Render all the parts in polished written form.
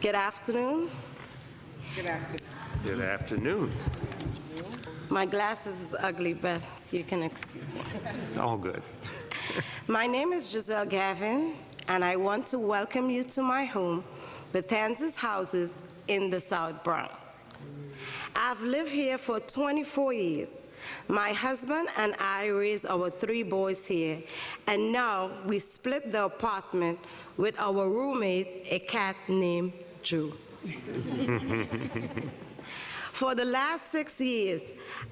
Good afternoon. Good afternoon. Good afternoon. My glasses is ugly, but you can excuse me. All good. My name is Giselle Gavin, and I want to welcome you to my home, Betances Houses in the South Bronx. I've lived here for 24 years. My husband and I raised our 3 boys here, and now we split the apartment with our roommate, a cat named Drew. For the last 6 years,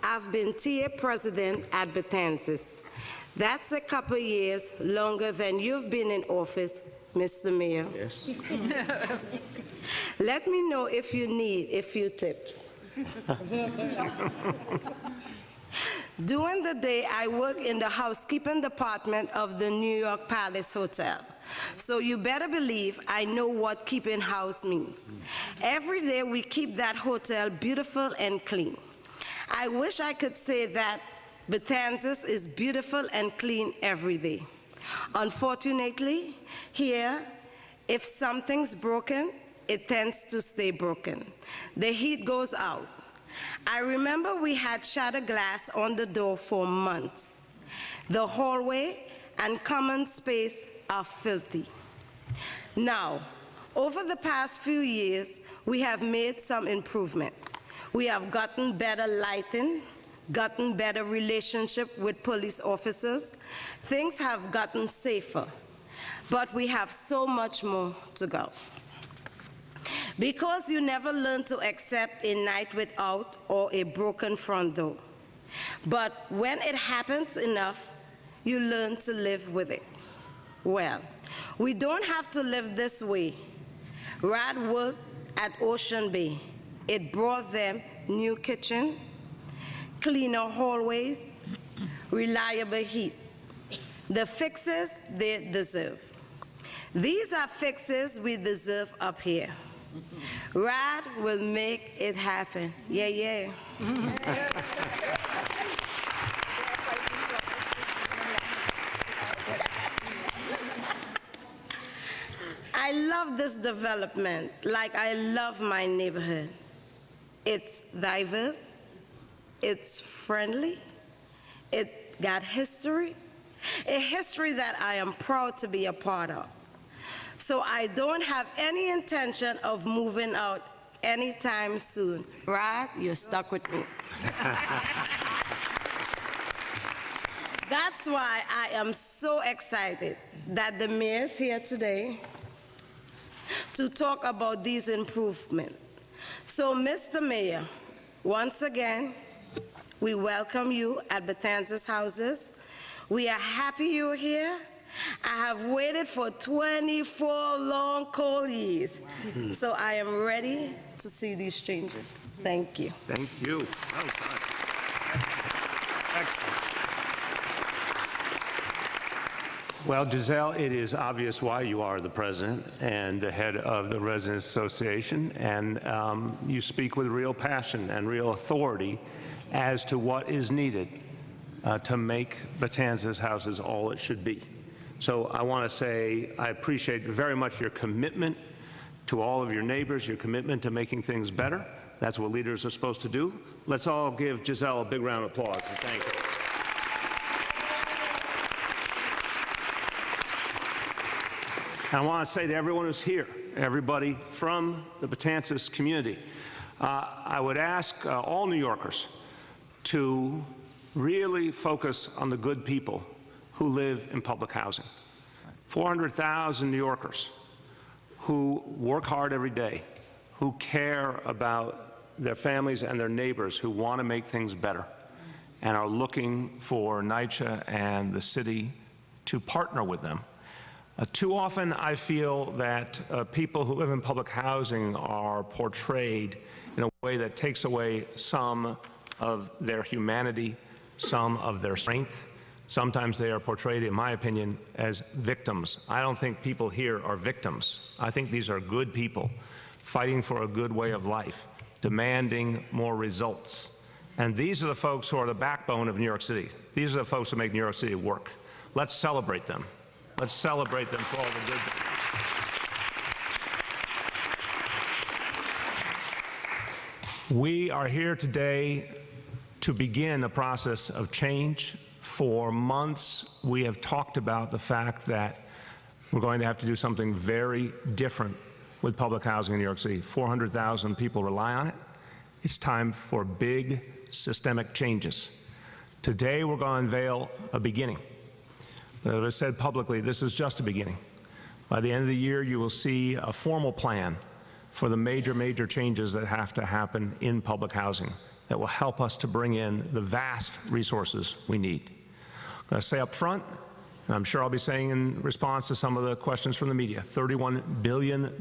I've been TA president at Betances. That's a couple years longer than you've been in office, Mr. Mayor. Yes. Let me know if you need a few tips. During the day, I work in the housekeeping department of the New York Palace Hotel. So you better believe I know what keeping house means. Every day we keep that hotel beautiful and clean. I wish I could say that Betances is beautiful and clean every day. Unfortunately, here, if something's broken, it tends to stay broken. The heat goes out. I remember we had shattered glass on the door for months. The hallway and common space are filthy. Now, over the past few years, we have made some improvement. We have gotten better lighting, gotten better relationship with police officers. Things have gotten safer, but we have so much more to go. Because you never learn to accept a night without or a broken front door. But when it happens enough, you learn to live with it. Well, we don't have to live this way. Rad worked at Ocean Bay. It brought them new kitchen, cleaner hallways, reliable heat. The fixes they deserve. These are fixes we deserve up here. Rad will make it happen. Yeah, yeah. I love this development like I love my neighborhood. It's diverse, it's friendly, it got history, a history that I am proud to be a part of. So I don't have any intention of moving out anytime soon. Rad, you're stuck with me. That's why I am so excited that the mayor is here today to talk about these improvements. So, Mr. Mayor, once again, we welcome you at Betances Houses. We are happy you're here. I have waited for 24 long, cold years, so I am ready to see these changes. Thank you. Thank you. Well done. Excellent. Well, Giselle, it is obvious why you are the president and the head of the Residents Association, and you speak with real passion and real authority as to what is needed to make Betances Houses all it should be. So I want to say I appreciate very much your commitment to all of your neighbors, your commitment to making things better. That's what leaders are supposed to do. Let's all give Giselle a big round of applause and thank her. And I want to say to everyone who's here, everybody from the Betances community, I would ask all New Yorkers to really focus on the good people who live in public housing. 400,000 New Yorkers who work hard every day, who care about their families and their neighbors, who want to make things better, and are looking for NYCHA and the city to partner with them. Too often I feel that people who live in public housing are portrayed in a way that takes away some of their humanity, some of their strength. Sometimes they are portrayed, in my opinion, as victims. I don't think people here are victims. I think these are good people fighting for a good way of life, demanding more results. And these are the folks who are the backbone of New York City. These are the folks who make New York City work. Let's celebrate them. Let's celebrate them for all the good. We are here today to begin a process of change. For months, we have talked about the fact that we're going to have to do something very different with public housing in New York City. 400,000 people rely on it. It's time for big systemic changes. Today, we're going to unveil a beginning. As I said publicly, this is just a beginning. By the end of the year, you will see a formal plan for the major changes that have to happen in public housing that will help us to bring in the vast resources we need. I'm going to say up front, and I'm sure I'll be saying in response to some of the questions from the media, $31 billion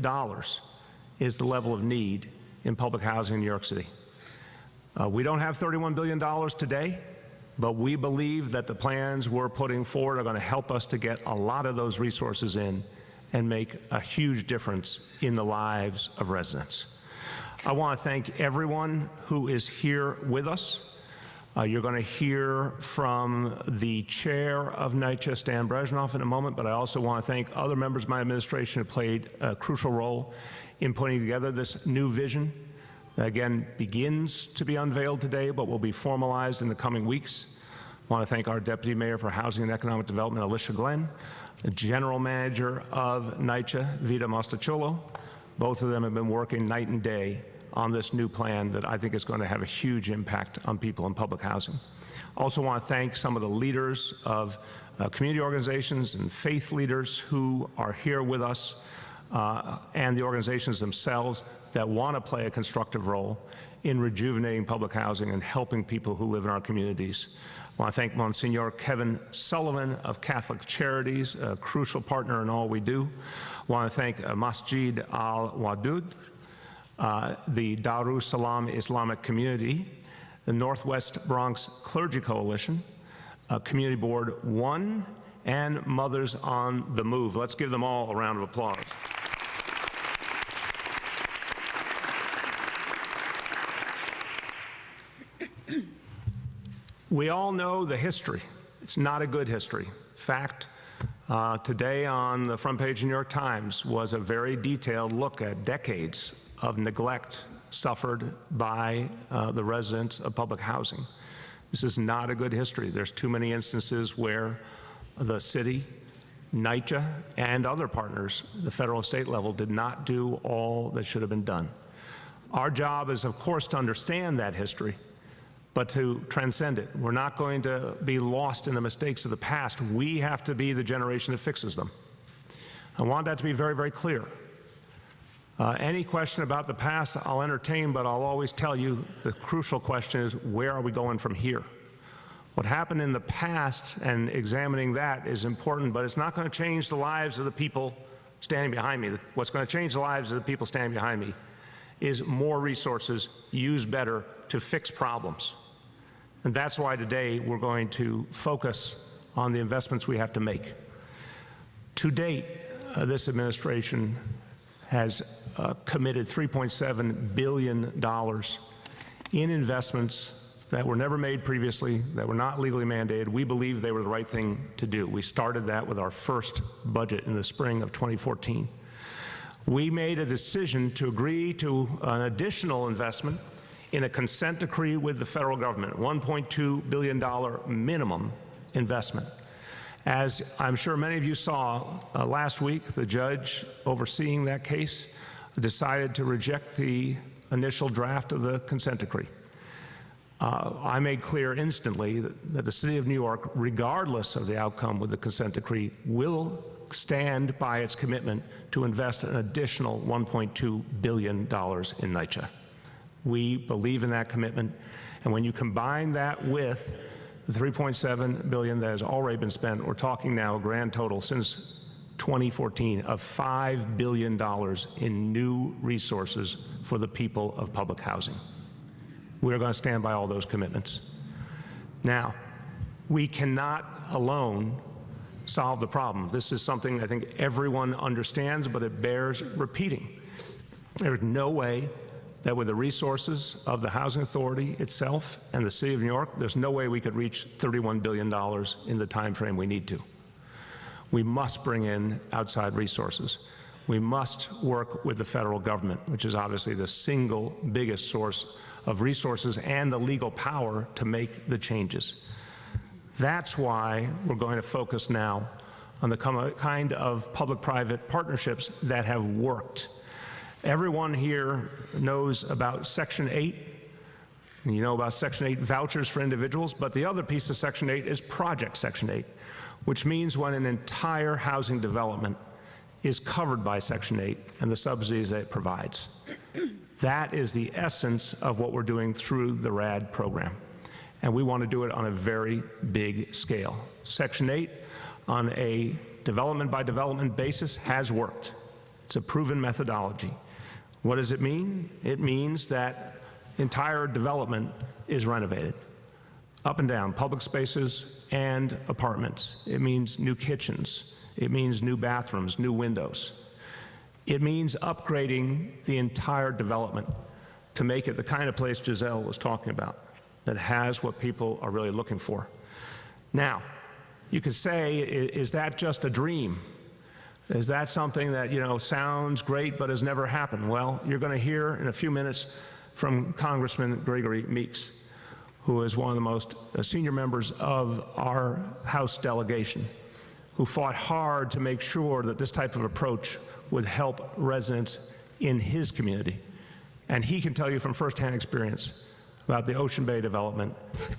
is the level of need in public housing in New York City. We don't have $31 billion today, but we believe that the plans we're putting forward are going to help us to get a lot of those resources in and make a huge difference in the lives of residents. I want to thank everyone who is here with us. You're going to hear from the chair of NYCHA, Stan Brezhnev, in a moment, but I also want to thank other members of my administration who played a crucial role in putting together this new vision that, again, begins to be unveiled today, but will be formalized in the coming weeks. I want to thank our Deputy Mayor for Housing and Economic Development, Alicia Glenn, the General Manager of NYCHA, Vida Mostacciolo. Both of them have been working night and day on this new plan that I think is going to have a huge impact on people in public housing. Also want to thank some of the leaders of community organizations and faith leaders who are here with us, and the organizations themselves that want to play a constructive role in rejuvenating public housing and helping people who live in our communities. I want to thank Monsignor Kevin Sullivan of Catholic Charities, a crucial partner in all we do. I want to thank Masjid al-Wadud, the Darus Salam Islamic Community, the Northwest Bronx Clergy Coalition, Community Board 1, and Mothers on the Move. Let's give them all a round of applause. We all know the history. It's not a good history. In fact, today on the front page of the New York Times was a very detailed look at decades of neglect suffered by the residents of public housing. This is not a good history. There's too many instances where the city, NYCHA, and other partners, the federal and state level, did not do all that should have been done. Our job is, of course, to understand that history, but to transcend it. We're not going to be lost in the mistakes of the past. We have to be the generation that fixes them. I want that to be very, very clear. Any question about the past I'll entertain, but I'll always tell you the crucial question is, where are we going from here? What happened in the past and examining that is important, but it's not going to change the lives of the people standing behind me. What's going to change the lives of the people standing behind me is more resources used better to fix problems. And that's why today we're going to focus on the investments we have to make. To date, this administration has committed $3.7 billion in investments that were never made previously, that were not legally mandated. We believe they were the right thing to do. We started that with our first budget in the spring of 2014. We made a decision to agree to an additional investment in a consent decree with the federal government, $1.2 billion minimum investment. As I'm sure many of you saw last week, the judge overseeing that case decided to reject the initial draft of the consent decree. I made clear instantly that the city of New York, regardless of the outcome with the consent decree, will stand by its commitment to invest an additional $1.2 billion in NYCHA. We believe in that commitment, and when you combine that with the $3.7 billion that has already been spent, we're talking now a grand total since 2014 of $5 billion in new resources for the people of public housing. We're going to stand by all those commitments. Now, we cannot alone solve the problem. This is something I think everyone understands, but it bears repeating. There's no way that with the resources of the Housing Authority itself and the City of New York, there's no way we could reach $31 billion in the time frame we need to. We must bring in outside resources. We must work with the federal government, which is obviously the single biggest source of resources and the legal power to make the changes. That's why we're going to focus now on the kind of public-private partnerships that have worked. Everyone here knows about Section 8. You know about Section 8 vouchers for individuals, but the other piece of Section 8 is Project Section 8, which means when an entire housing development is covered by Section 8 and the subsidies that it provides. That is the essence of what we're doing through the RAD program. And we want to do it on a very big scale. Section 8, on a development by development basis, has worked. It's a proven methodology. What does it mean? It means that entire development is renovated, up and down, public spaces and apartments. It means new kitchens. It means new bathrooms, new windows. It means upgrading the entire development to make it the kind of place Giselle was talking about, that has what people are really looking for. Now, you could say, is that just a dream? Is that something that, sounds great but has never happened? Well, you're going to hear in a few minutes from Congressman Gregory Meeks, who is one of the most senior members of our House delegation, who fought hard to make sure that this type of approach would help residents in his community. And he can tell you from firsthand experience about the Ocean Bay development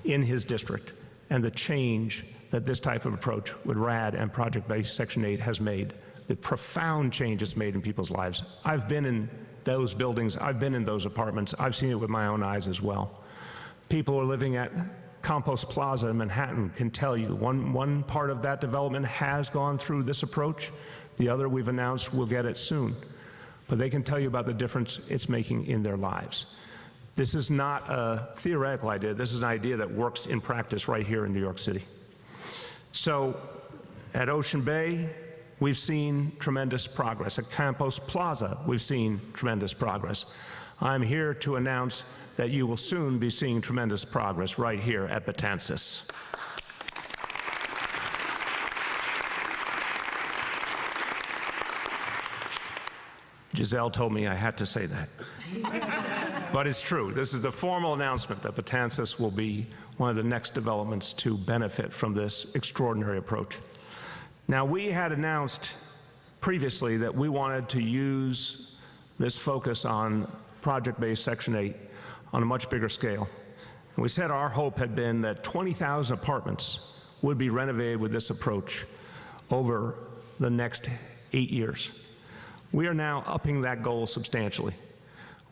in his district and the change that this type of approach with RAD and project-based Section 8 has made, the profound change it's made in people's lives. I've been in those buildings, I've been in those apartments, I've seen it with my own eyes as well. People who are living at Compost Plaza in Manhattan can tell you one part of that development has gone through this approach. The other we've announced we'll get it soon. But they can tell you about the difference it's making in their lives. This is not a theoretical idea. This is an idea that works in practice right here in New York City. So at Ocean Bay, we've seen tremendous progress. At Campos Plaza, we've seen tremendous progress. I'm here to announce that you will soon be seeing tremendous progress right here at Betances. Giselle told me I had to say that. But it's true. This is the formal announcement that Betances will be one of the next developments to benefit from this extraordinary approach. Now, we had announced previously that we wanted to use this focus on project-based Section 8 on a much bigger scale. And we said our hope had been that 20,000 apartments would be renovated with this approach over the next 8 years. We are now upping that goal substantially.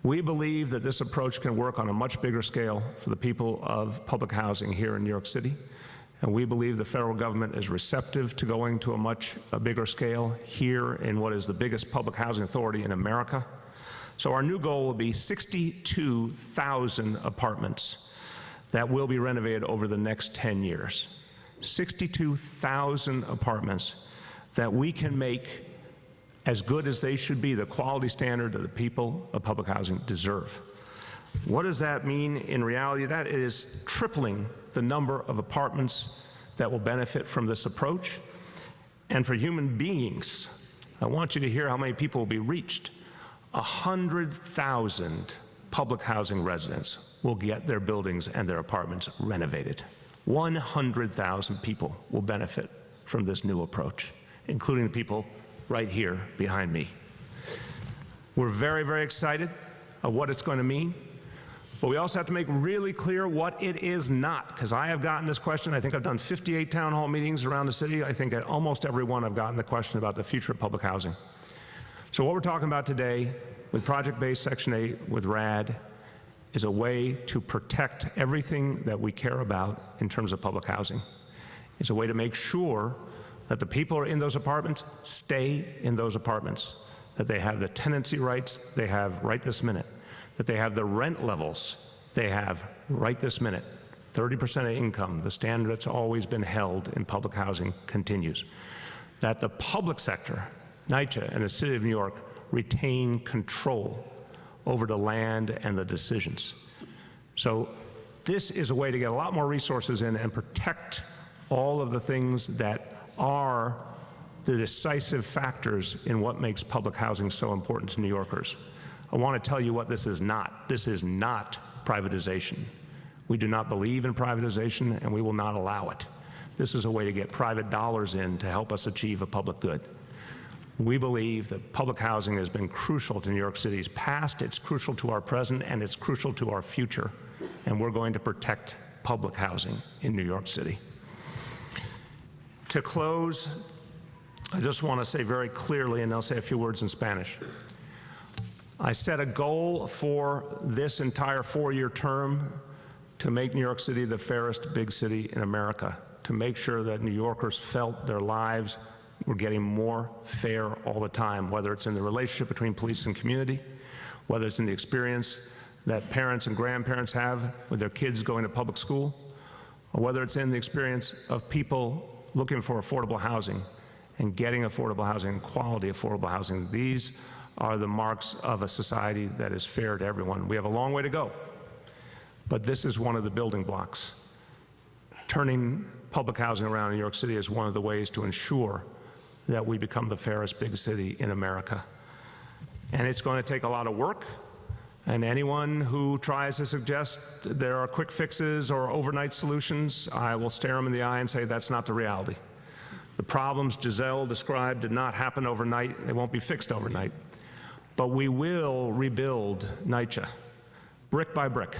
We believe that this approach can work on a much bigger scale for the people of public housing here in New York City. And we believe the federal government is receptive to going to a bigger scale here in what is the biggest public housing authority in America. So our new goal will be 62,000 apartments that will be renovated over the next 10 years. 62,000 apartments that we can make as good as they should be, the quality standard that the people of public housing deserve. What does that mean in reality? That is tripling the number of apartments that will benefit from this approach. And for human beings, I want you to hear how many people will be reached. 100,000 public housing residents will get their buildings and their apartments renovated. 100,000 people will benefit from this new approach, including the people right here behind me. We're very, very excited of what it's going to mean, but we also have to make really clear what it is not, because I have gotten this question. I think I've done 58 town hall meetings around the city. I think at almost every one I've gotten the question about the future of public housing. So what we're talking about today with project-based Section 8, with RAD, is a way to protect everything that we care about in terms of public housing. It's a way to make sure that the people who are in those apartments stay in those apartments, that they have the tenancy rights they have right this minute, that they have the rent levels they have right this minute. 30% of income, the standard that's always been held in public housing, continues. That the public sector, NYCHA and the City of New York, retain control over the land and the decisions. So this is a way to get a lot more resources in and protect all of the things that are the decisive factors in what makes public housing so important to New Yorkers. I want to tell you what this is not. This is not privatization. We do not believe in privatization, and we will not allow it. This is a way to get private dollars in to help us achieve a public good. We believe that public housing has been crucial to New York City's past, it's crucial to our present, and it's crucial to our future. And we're going to protect public housing in New York City. To close, I just want to say very clearly, and I'll say a few words in Spanish. I set a goal for this entire 4-year term to make New York City the fairest big city in America, to make sure that New Yorkers felt their lives were getting more fair all the time, whether it's in the relationship between police and community, whether it's in the experience that parents and grandparents have with their kids going to public school, or whether it's in the experience of people looking for affordable housing and getting affordable housing and quality affordable housing. These are the marks of a society that is fair to everyone. We have a long way to go, but this is one of the building blocks. Turning public housing around in New York City is one of the ways to ensure that we become the fairest big city in America. And it's going to take a lot of work, and anyone who tries to suggest there are quick fixes or overnight solutions, I will stare them in the eye and say that's not the reality. The problems Giselle described did not happen overnight. They won't be fixed overnight. But we will rebuild NYCHA, brick by brick.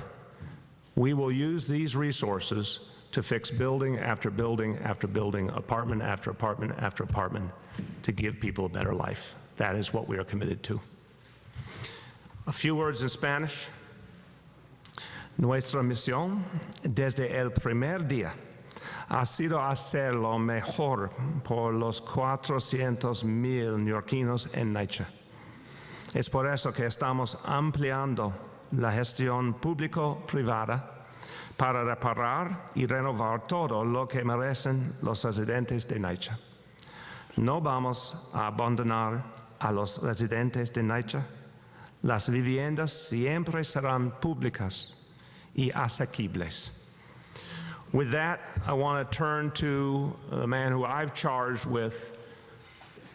We will use these resources to fix building after building after building, apartment after apartment after apartment, to give people a better life. That is what we are committed to. A few words in Spanish. Nuestra misión desde el primer día ha sido hacer lo mejor por los 400,000 neoyorquinos en NYCHA. Es por eso que estamos ampliando la gestión público-privada para reparar y renovar todo lo que merecen los residentes de NYCHA. No vamos a abandonar a los residentes de NYCHA. Las viviendas siempre serán públicas y asequibles. With that, I want to turn to the man who I've charged with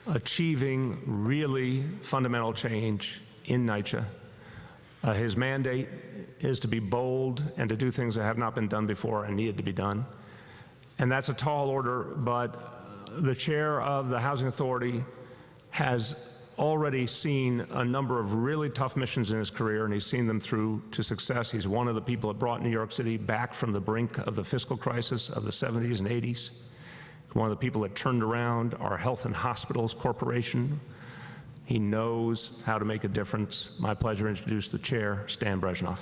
achieving really fundamental change in NYCHA. His mandate is to be bold and to do things that have not been done before and needed to be done. And that's a tall order, but the chair of the Housing Authority has already seen a number of really tough missions in his career, and he's seen them through to success. He's one of the people that brought New York City back from the brink of the fiscal crisis of the 70s and 80s. He's one of the people that turned around our Health and Hospitals Corporation. He knows how to make a difference. My pleasure to introduce the chair, Stan Brezhnev.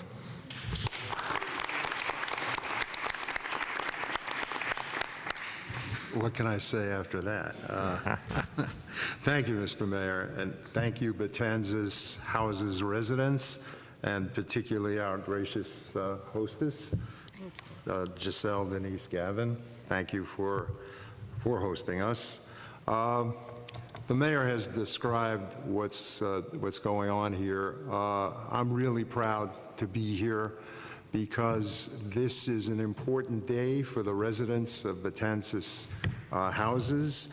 What can I say after that? Thank you, Mr. Mayor, and thank you, Betanzas Houses residents, and particularly our gracious hostess, Giselle Denise Gavin. Thank you for hosting us. The mayor has described what's going on here. I'm really proud to be here because this is an important day for the residents of Betanzas Houses,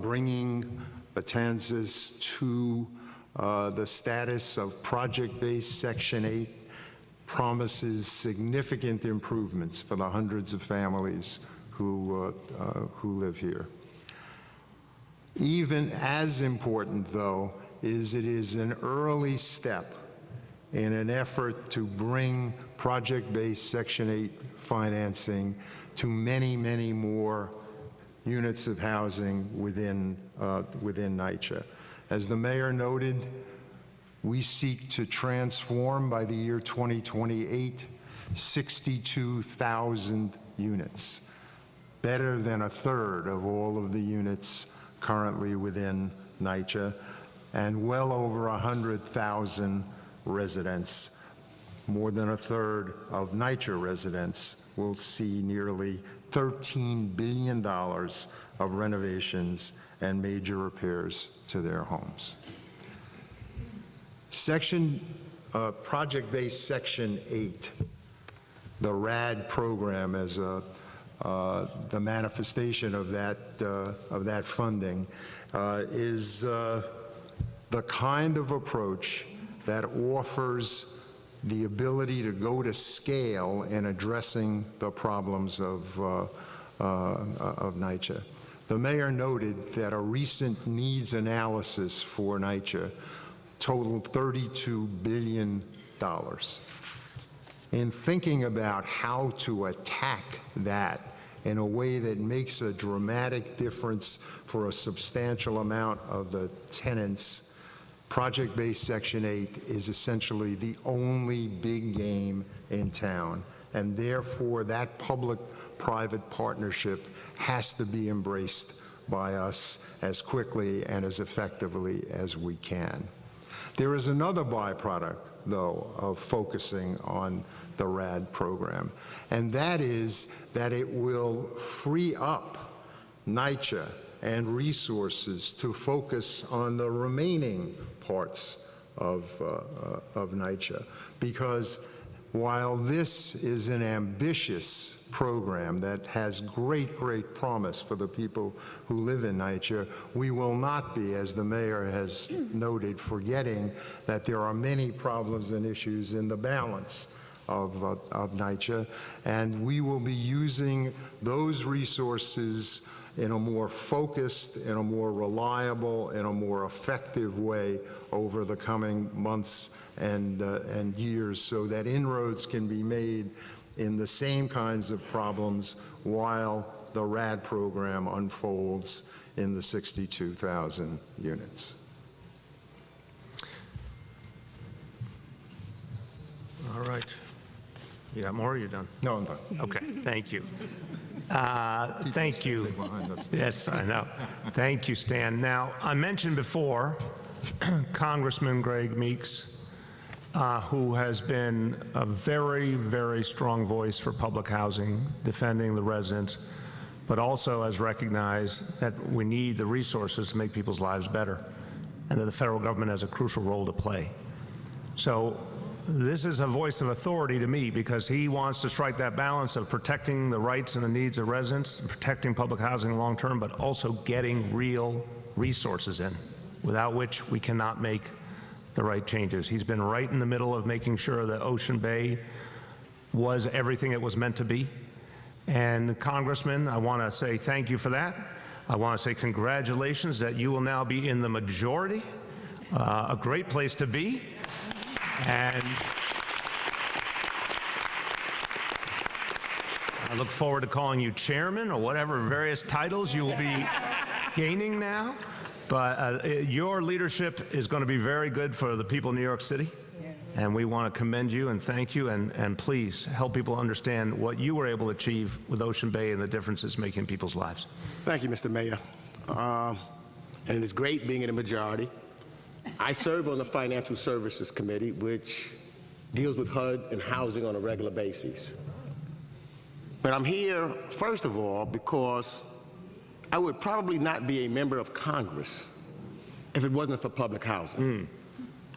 bringing Betanzas to the status of project-based Section 8 promises significant improvements for the hundreds of families who live here. Even as important, though, is it is an early step in an effort to bring project-based Section 8 financing to many, many more units of housing within NYCHA. As the mayor noted, we seek to transform by the year 2028 62,000 units, better than a third of all of the units currently within NYCHA, and well over 100,000 residents. More than a third of NYCHA residents will see nearly $13 billion of renovations and major repairs to their homes. Project-based Section 8, the RAD program as the manifestation of that funding, is the kind of approach that offers the ability to go to scale in addressing the problems of NYCHA. The mayor noted that a recent needs analysis for NYCHA totaled $32 billion. In thinking about how to attack that in a way that makes a dramatic difference for a substantial amount of the tenants, project-based Section 8 is essentially the only big game in town, and therefore that public-private partnership has to be embraced by us as quickly and as effectively as we can. There is another byproduct, though, of focusing on the RAD program, and that is that it will free up NYCHA and resources to focus on the remaining parts of NYCHA, because while this is an ambitious program that has great promise for the people who live in NYCHA, we will not be, as the mayor has noted, forgetting that there are many problems and issues in the balance of NYCHA, and we will be using those resources in a more focused, in a more reliable, in a more effective way over the coming months and years, so that inroads can be made in the same kinds of problems while the RAD program unfolds in the 62,000 units. All right. You got more, or are you done? No, I'm done. Okay, thank you. Thank you. Yes, I know. Thank you, Stan. Now, I mentioned before Congressman Greg Meeks, who has been a very strong voice for public housing, defending the residents, but also has recognized that we need the resources to make people's lives better, and that the federal government has a crucial role to play. So this is a voice of authority to me, because he wants to strike that balance of protecting the rights and the needs of residents, protecting public housing long term, but also getting real resources in, without which we cannot make the right changes. He's been right in the middle of making sure that Ocean Bay was everything it was meant to be. And Congressman, I want to say thank you for that. I want to say congratulations that you will now be in the majority, a great place to be. And I look forward to calling you chairman or whatever various titles you will be gaining now. But your leadership is going to be very good for the people of New York City. Yes. And we want to commend you and thank you, and please help people understand what you were able to achieve with Ocean Bay and the differences making in people's lives. Thank you, Mr. Mayor. And it's great being in the majority. I serve on the Financial Services Committee, which deals with HUD and housing on a regular basis. But I'm here, first of all, because I would probably not be a member of Congress if it wasn't for public housing.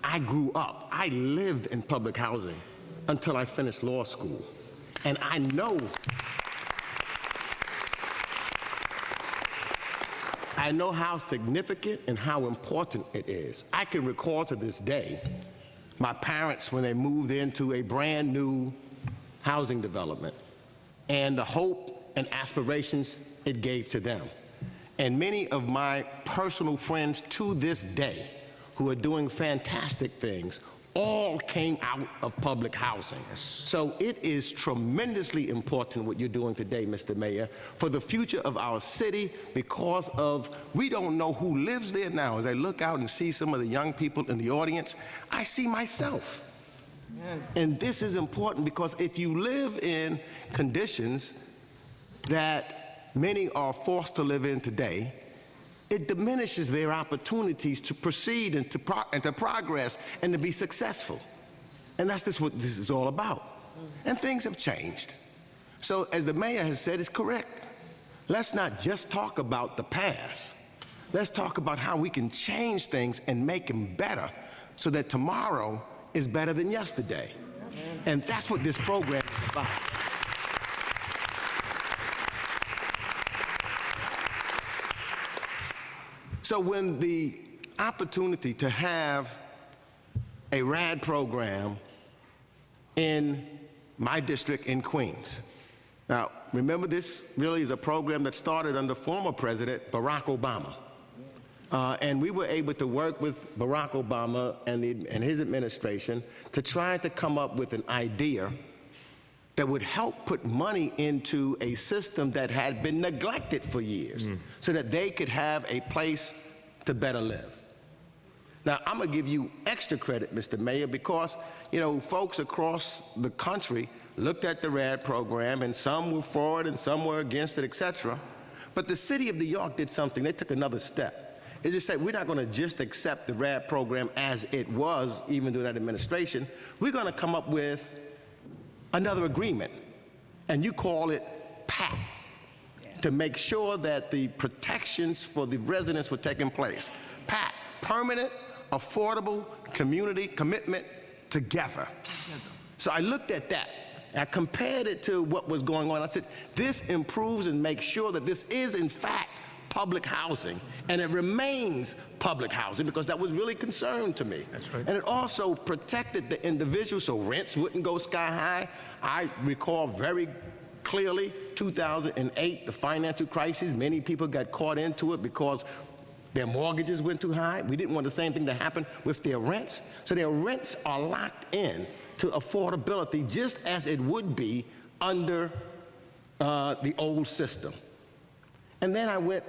I grew up, I lived in public housing until I finished law school. And I know how significant and how important it is. I can recall to this day my parents when they moved into a brand new housing development and the hope and aspirations it gave to them. And many of my personal friends to this day who are doing fantastic things all came out of public housing. So it is tremendously important what you're doing today, Mr. Mayor, for the future of our city, because of, we don't know who lives there now. As I look out and see some of the young people in the audience, I see myself. And this is important because if you live in conditions that many are forced to live in today, it diminishes their opportunities to proceed and to progress and to be successful. And that's just what this is all about. And things have changed. So as the mayor has said, it's correct. Let's not just talk about the past. Let's talk about how we can change things and make them better so that tomorrow is better than yesterday. And that's what this program is about. So when the opportunity to have a RAD program in my district in Queens. Now, remember, this really is a program that started under former President Barack Obama. And we were able to work with Barack Obama and his administration to try to come up with an idea that would help put money into a system that had been neglected for years so that they could have a place to better live. Now, I'm gonna give you extra credit, Mr. Mayor, because, you know, folks across the country looked at the RAD program, and some were for it and some were against it, et cetera. But the city of New York did something. They took another step. They just said, we're not gonna just accept the RAD program as it was, even during that administration. We're gonna come up with another agreement, and you call it PAT, to make sure that the protections for the residents were taking place. PAT, permanent, affordable community commitment together. So I looked at that. I compared it to what was going on. I said, this improves and makes sure that this is, in fact, public housing, and it remains public housing, because that was really concerned to me. That's right. And it also protected the individual so rents wouldn't go sky high. I recall very clearly 2008, the financial crisis. Many people got caught into it because their mortgages went too high. We didn't want the same thing to happen with their rents. So their rents are locked in to affordability, just as it would be under the old system. And then I went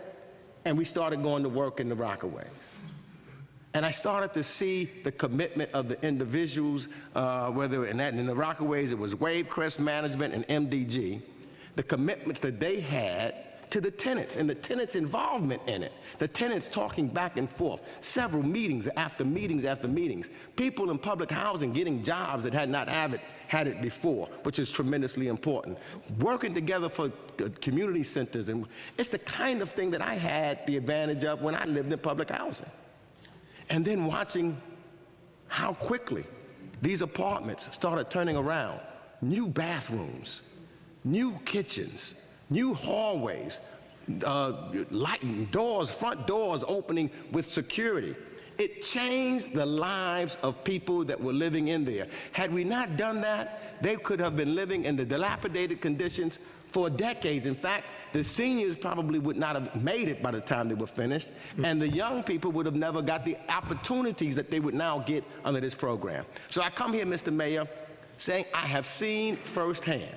and we started going to work in the Rockaways. And I started to see the commitment of the individuals, whether in the Rockaways it was Wavecrest Management and MDG, the commitments that they had to the tenants and the tenants' involvement in it. The tenants talking back and forth, several meetings after meetings after meetings. People in public housing getting jobs that had not had it before, which is tremendously important. Working together for community centers, and it's the kind of thing that I had the advantage of when I lived in public housing. And then watching how quickly these apartments started turning around. New bathrooms, new kitchens, new hallways, lighting doors, front doors opening with security. It changed the lives of people that were living in there. Had we not done that, they could have been living in the dilapidated conditions for decades. In fact, the seniors probably would not have made it by the time they were finished, and the young people would have never got the opportunities that they would now get under this program. So I come here, Mr. Mayor, saying I have seen firsthand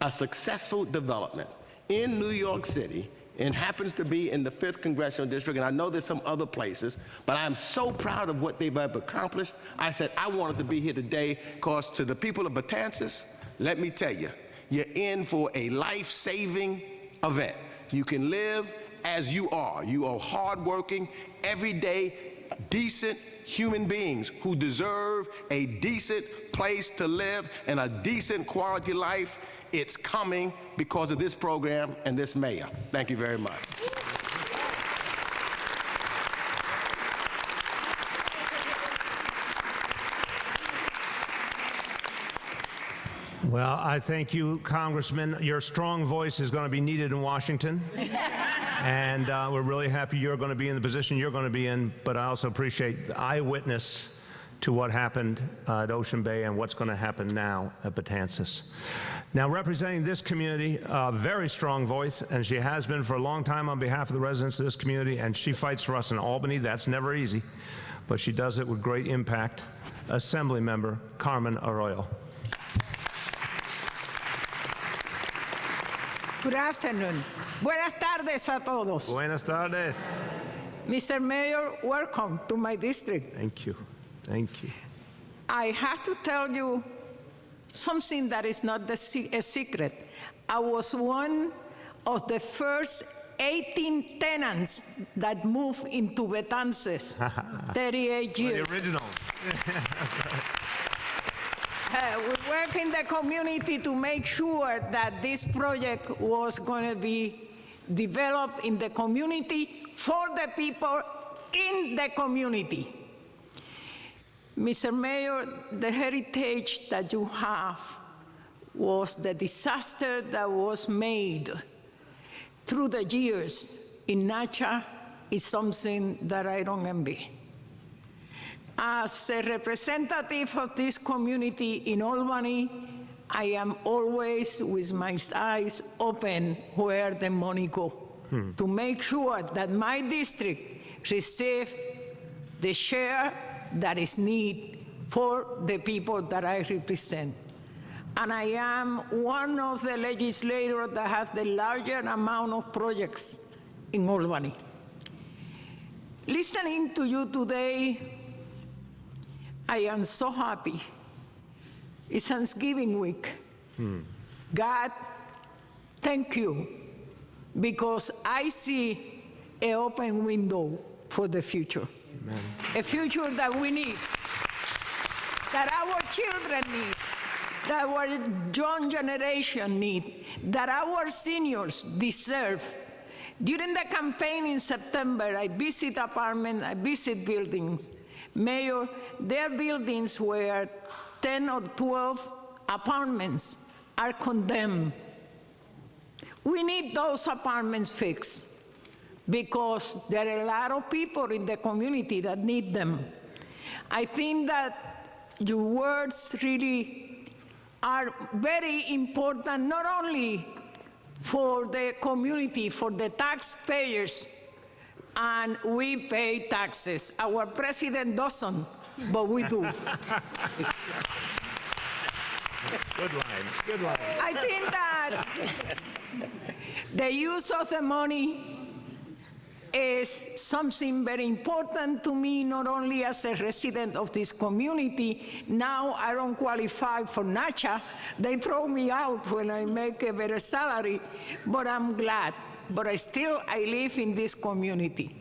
a successful development in New York City, and happens to be in the 5th Congressional District, and I know there's some other places, but I'm so proud of what they've accomplished. I said I wanted to be here today because to the people of Betances, let me tell you, you're in for a life-saving event. You can live as you are. You are hardworking, everyday, decent human beings who deserve a decent place to live and a decent quality life. It's coming because of this program and this mayor. Thank you very much. Well, I thank you, Congressman. Your strong voice is going to be needed in Washington. And we're really happy you're going to be in the position you're going to be in, but I also appreciate the eyewitness to what happened at Ocean Bay and what's going to happen now at Betances. Now, representing this community, a very strong voice, and she has been for a long time on behalf of the residents of this community, and she fights for us in Albany. That's never easy, but she does it with great impact. Assemblymember Carmen Arroyo. Good afternoon. Buenas tardes a todos. Buenas tardes. Mr. Mayor, welcome to my district. Thank you. Thank you. I have to tell you something that is not a secret. I was one of the first 18 tenants that moved into Betances 38 years. The originals. We work in the community to make sure that this project was going to be developed in the community for the people in the community. Mr. Mayor, the heritage that you have was the disaster that was made through the years in NYCHA is something that I don't envy. As a representative of this community in Albany, I am always with my eyes open where the money goes, to make sure that my district receives the share that is needed for the people that I represent. And I am one of the legislators that has the larger amount of projects in Albany. Listening to you today, I am so happy. It's Thanksgiving week. God, thank you, because I see an open window for the future. Amen. A future that we need, that our children need, that our young generation need, that our seniors deserve. During the campaign in September, I visit apartments, I visit buildings. Mayor, there are buildings where 10 or 12 apartments are condemned. We need those apartments fixed because there are a lot of people in the community that need them. I think that your words really are very important, not only for the community, for the taxpayers, and we pay taxes. Our president doesn't, but we do. Good line, good line. I think that the use of the money is something very important to me, not only as a resident of this community. Now I don't qualify for NYCHA. They throw me out when I make a better salary, but I'm glad. But I live in this community.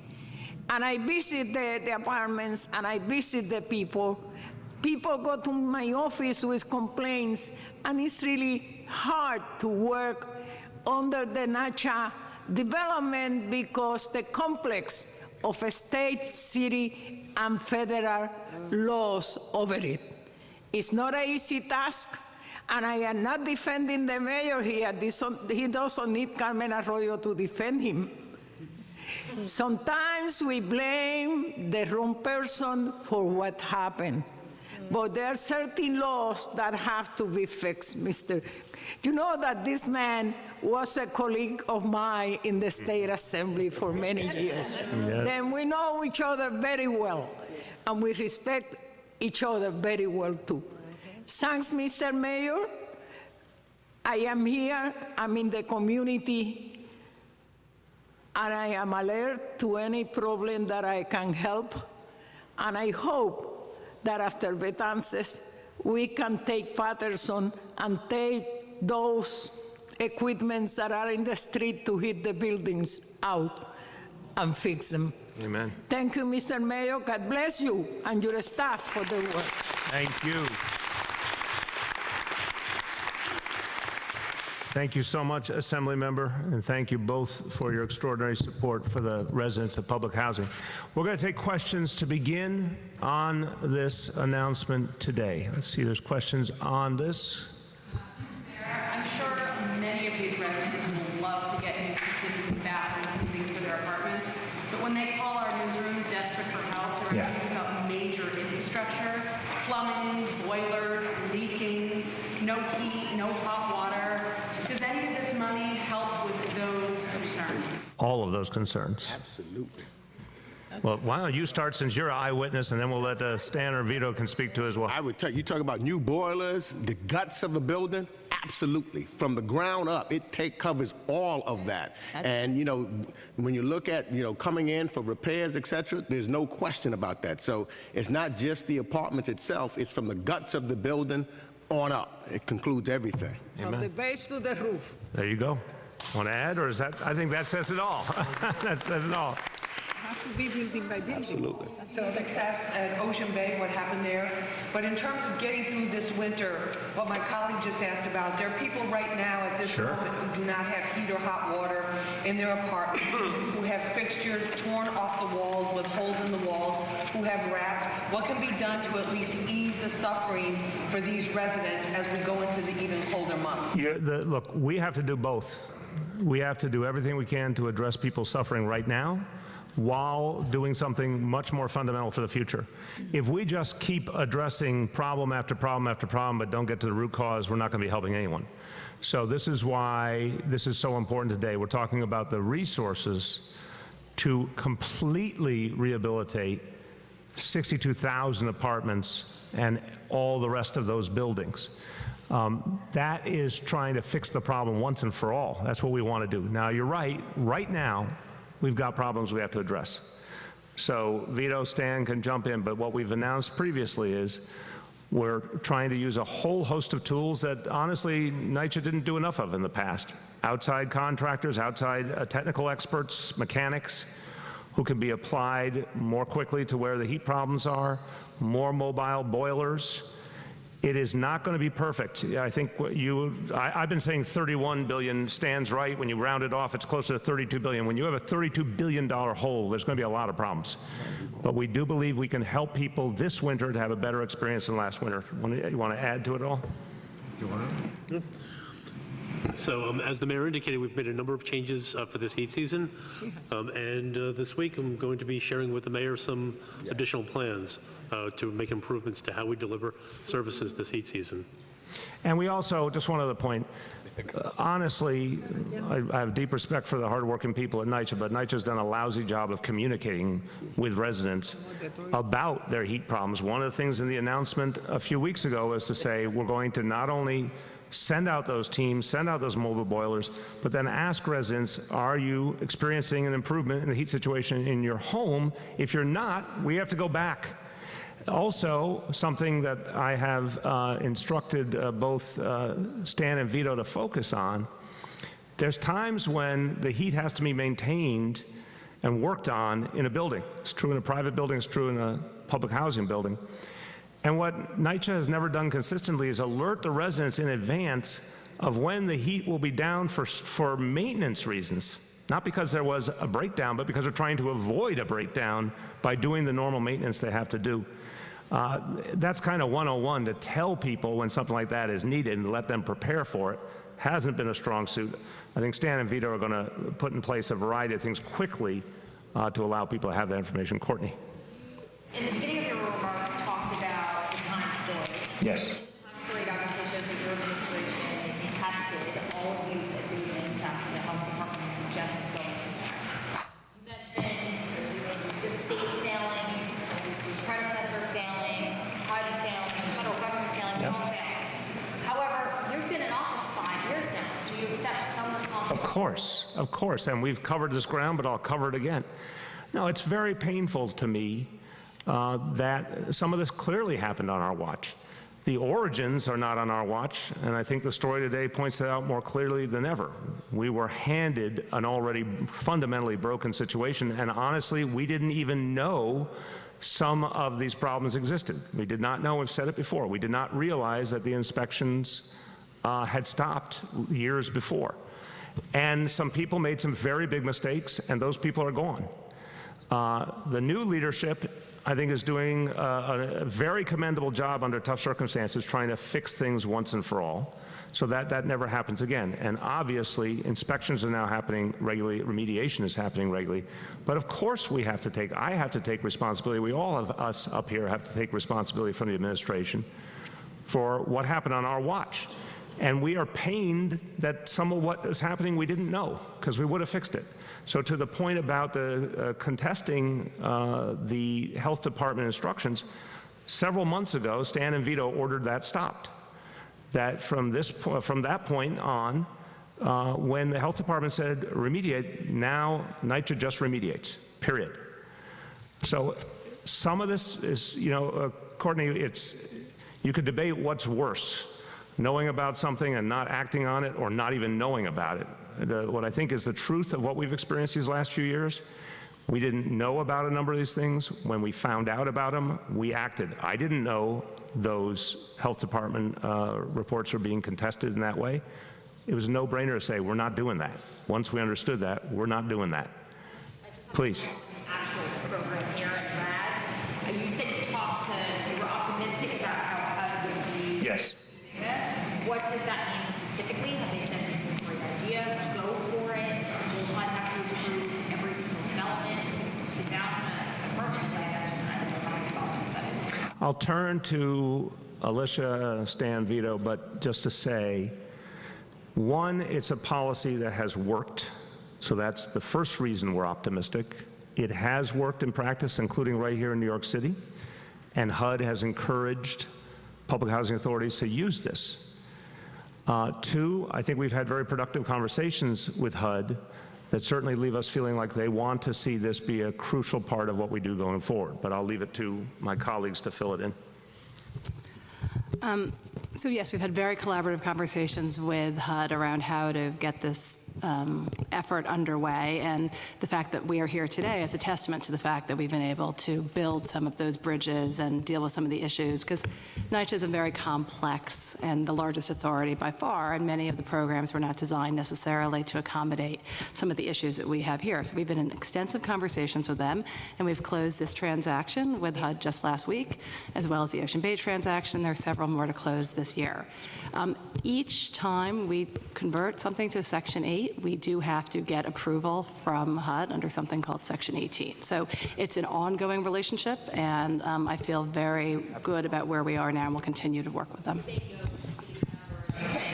And I visit the apartments, and I visit the people. People go to my office with complaints, and it's really hard to work under the NYCHA development because the complex of a state, city, and federal laws over it. It's not an easy task, and I am not defending the mayor here. He doesn't need Carmen Arroyo to defend him. Sometimes we blame the wrong person for what happened. But there are certain laws that have to be fixed, Mr. You know that this man was a colleague of mine in the State Assembly for many years. Yes. Then we know each other very well, and we respect each other very well, too. Thanks, Mr. Mayor. I am here, I'm in the community, and I am alert to any problem that I can help, and I hope that after Betances, we can take Patterson and take those equipments that are in the street to hit the buildings out and fix them. Amen. Thank you, Mr. Mayor. God bless you and your staff for the work. Thank you. Thank you so much, Assembly Member, and thank you both for your extraordinary support for the residents of public housing. We're going to take questions to begin on this announcement today. Let's see, there's questions on this. I'm sure many of these residents would love to get new kitchens and bathrooms and things for their apartments, but when they call our newsroom desperate for help, they're talking about major infrastructure, plumbing, boilers, leaking, no heat, no hot water. Does any of this money help with those concerns? All of those concerns. Absolutely. Well, why don't you start, since you're an eyewitness, and then we'll let Stan or Vito can speak to as well. I would tell you, you talk about new boilers, the guts of the building, absolutely. From the ground up, it covers all of that. And, you know, when you look at, you know, coming in for repairs, et cetera, there's no question about that. So it's not just the apartments itself, it's from the guts of the building on up. It concludes everything. From the base to the roof. There you go. Want to add, or is that, I think that says it all. That says it all. Has to be building by building. Absolutely. So success at Ocean Bay, what happened there. But in terms of getting through this winter, what my colleague just asked about, there are people right now at this moment who do not have heat or hot water in their apartments, who have fixtures torn off the walls with holes in the walls, who have rats. What can be done to at least ease the suffering for these residents as we go into the even colder months? Look, we have to do both. We have to do everything we can to address people's suffering right now, while doing something much more fundamental for the future. If we just keep addressing problem after problem after problem but don't get to the root cause, we're not going to be helping anyone. So this is why this is so important today. We're talking about the resources to completely rehabilitate 62,000 apartments and all the rest of those buildings. That is trying to fix the problem once and for all. That's what we want to do. Now, you're right. Right now, we've got problems we have to address. So Vito, Stan can jump in, but what we've announced previously is we're trying to use a whole host of tools that, honestly, NYCHA didn't do enough of in the past. Outside contractors, outside technical experts, mechanics, who can be applied more quickly to where the heat problems are, more mobile boilers. It is not going to be perfect. I think I've been saying 31 billion stands right. When you round it off, it's closer to 32 billion. When you have a $32 billion hole, there's going to be a lot of problems. But we do believe we can help people this winter to have a better experience than last winter. You want to add to it all? Do you want to? So as the mayor indicated, we've made a number of changes for this heat season. And this week, I'm going to be sharing with the mayor some additional plans to make improvements to how we deliver services this heat season. And we also, just one other point, honestly, I have deep respect for the hardworking people at NYCHA, but NYCHA's done a lousy job of communicating with residents about their heat problems. One of the things in the announcement a few weeks ago was to say we're going to not only send out those teams, send out those mobile boilers, but then ask residents, are you experiencing an improvement in the heat situation in your home? If you're not, we have to go back. Also, something that I have instructed both Stan and Vito to focus on, there's times when the heat has to be maintained and worked on in a building. It's true in a private building, it's true in a public housing building. And what NYCHA has never done consistently is alert the residents in advance of when the heat will be down for maintenance reasons. Not because there was a breakdown, but because they're trying to avoid a breakdown by doing the normal maintenance they have to do. That's kind of 101, to tell people when something like that is needed and let them prepare for it. Hasn't been a strong suit. I think Stan and Vito are going to put in place a variety of things quickly to allow people to have that information. Courtney. In the beginning of your remarks, talked about the time story. Yes. The time story obviously showed that your administration tested all of these agreements after the health department suggested going there. You mentioned the state failing, the predecessor failing, private failing, the federal government failing, we all failed. However, you've been in office 5 years now. Do you accept some responsibility? Of course, and we've covered this ground, but I'll cover it again. No, it's very painful to me that some of this clearly happened on our watch. The origins are not on our watch, and I think the story today points that out more clearly than ever. We were handed an already fundamentally broken situation, and honestly, we didn't even know some of these problems existed. We did not know, we've said it before, we did not realize that the inspections had stopped years before. And some people made some very big mistakes, and those people are gone. The new leadership, I think, is doing a very commendable job under tough circumstances trying to fix things once and for all so that never happens again. And obviously, inspections are now happening regularly, remediation is happening regularly. But of course I have to take responsibility, we all of us up here have to take responsibility from the administration for what happened on our watch. And we are pained that some of what is happening we didn't know, because we would have fixed it. So to the point about the contesting the health department instructions, several months ago, Stan and Vito ordered that stopped. That from that point on, when the health department said remediate, now NYCHA just remediates, period. So some of this is, Courtney, you could debate what's worse, knowing about something and not acting on it, or not even knowing about it. What I think is the truth of what we've experienced these last few years, we didn't know about a number of these things. When we found out about them, we acted. I didn't know those health department reports were being contested in that way. It was a no-brainer to say, we're not doing that. Once we understood that, we're not doing that. Please. Actual program here at RAD. You said you were optimistic about how HUD would be Yes. this. What does that mean specifically? Have they said this is a great idea, go for it? Will HUD have to approve every single development? I'll turn to Alicia, Stan, Vito, but just to say, one, it's a policy that has worked, so that's the first reason we're optimistic. It has worked in practice, including right here in New York City, and HUD has encouraged public housing authorities to use this. Two, I think we've had very productive conversations with HUD that certainly leave us feeling like they want to see this be a crucial part of what we do going forward, but I'll leave it to my colleagues to fill it in. So yes, we've had very collaborative conversations with HUD around how to get this effort underway, and the fact that we are here today is a testament to the fact that we've been able to build some of those bridges and deal with some of the issues, because NYCHA is a very complex and the largest authority by far, and many of the programs were not designed necessarily to accommodate some of the issues that we have here. So we've been in extensive conversations with them, and we've closed this transaction with HUD just last week, as well as the Ocean Bay transaction. There are several more to close this year. Each time we convert something to Section 8, we do have to get approval from HUD under something called Section 18. So it's an ongoing relationship, and I feel very good about where we are now, and we'll continue to work with them.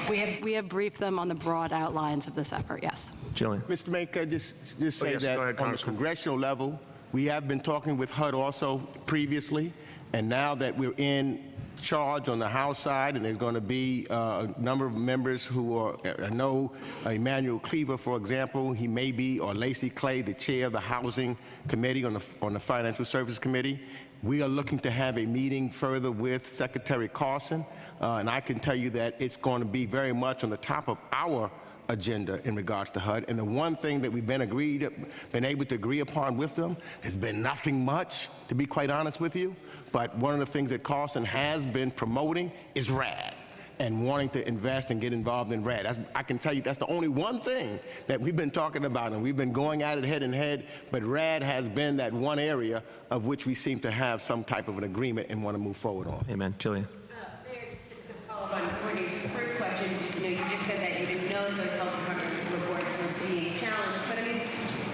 We have briefed them on the broad outlines of this effort, yes. Jillian. Mr. Mayor, could I just say that ahead, on the congressional level, we have been talking with HUD also previously, and now that we're in charge on the House side, and there's going to be a number of members who are, I know Emmanuel Cleaver, for example, he may be, or Lacey Clay, the chair of the Housing Committee on the Financial Services Committee. We are looking to have a meeting further with Secretary Carson, and I can tell you that it's going to be very much on the top of our agenda in regards to HUD. And the one thing that we've been able to agree upon with them has been nothing much, to be quite honest with you. But one of the things that Carson has been promoting is RAD, and wanting to invest and get involved in RAD. I can tell you that's the only one thing that we've been talking about, and we've been going at it head and head, but RAD has been that one area of which we seem to have some type of an agreement and want to move forward on. Amen. Jillian. Mayor, just to follow up on Courtney's first question, you just said that you didn't know those health department reports were being challenged, but I mean,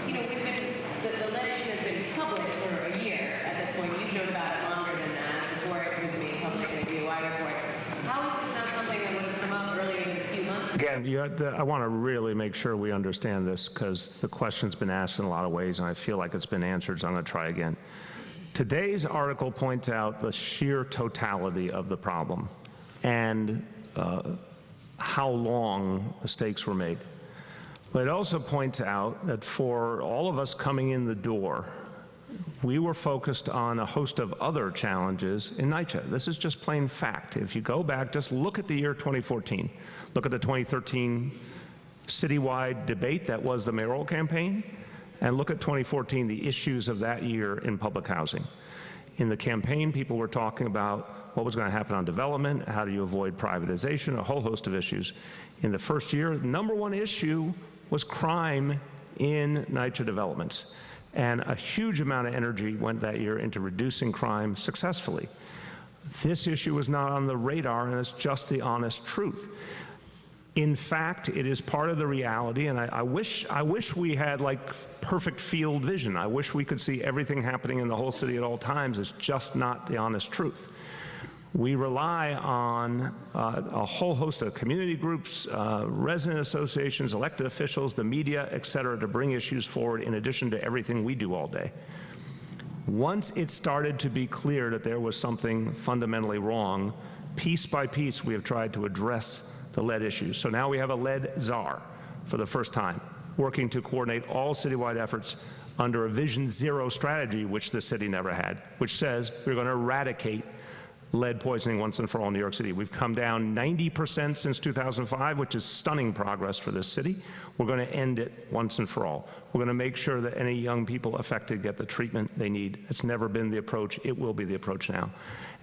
we've been, the lead issue has been public for a year at this point. You've known about it longer than that, before it was made public in a DOI report. How is this not something that was come up earlier in a few months ago? Again, I want to really make sure we understand this, because the question's been asked in a lot of ways, and I feel like it's been answered, so I'm going to try again. Today's article points out the sheer totality of the problem and how long mistakes were made. But it also points out that for all of us coming in the door, we were focused on a host of other challenges in NYCHA. This is just plain fact. If you go back, just look at the year 2014. Look at the 2013 citywide debate that was the mayoral campaign, and look at 2014, the issues of that year in public housing. In the campaign, people were talking about what was going to happen on development, how do you avoid privatization, a whole host of issues. In the first year, the number one issue was crime in NYCHA developments. And a huge amount of energy went that year into reducing crime successfully. This issue was not on the radar, and it's just the honest truth. In fact, it is part of the reality, and I wish we had like perfect field vision. I wish we could see everything happening in the whole city at all times. It's just not the honest truth. We rely on a whole host of community groups, resident associations, elected officials, the media, et cetera, to bring issues forward in addition to everything we do all day. Once it started to be clear that there was something fundamentally wrong, piece by piece we have tried to address the lead issues. So now we have a lead czar for the first time, working to coordinate all citywide efforts under a Vision Zero strategy, which the city never had, which says we're going to eradicate lead poisoning once and for all in New York City. We've come down 90% since 2005, which is stunning progress for this city. We're going to end it once and for all. We're going to make sure that any young people affected get the treatment they need. It's never been the approach. It will be the approach now.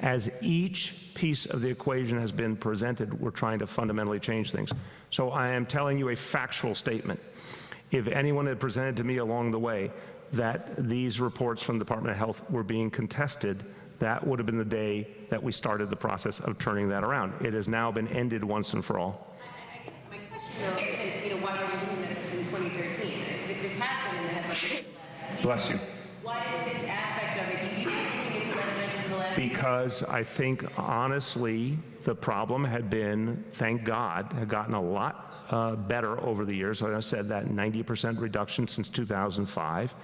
As each piece of the equation has been presented, we're trying to fundamentally change things. So I am telling you a factual statement. If anyone had presented to me along the way that these reports from the Department of Health were being contested, that would have been the day that we started the process of turning that around. It has now been ended once and for all. I guess my question, though, is, why were we doing this in 2013? If this has been in the headlines. Bless you. Why did this aspect of it, you looking into residential for the last because I think, honestly, the problem had been, thank God, had gotten a lot better over the years. Like I said, that 90% reduction since 2005.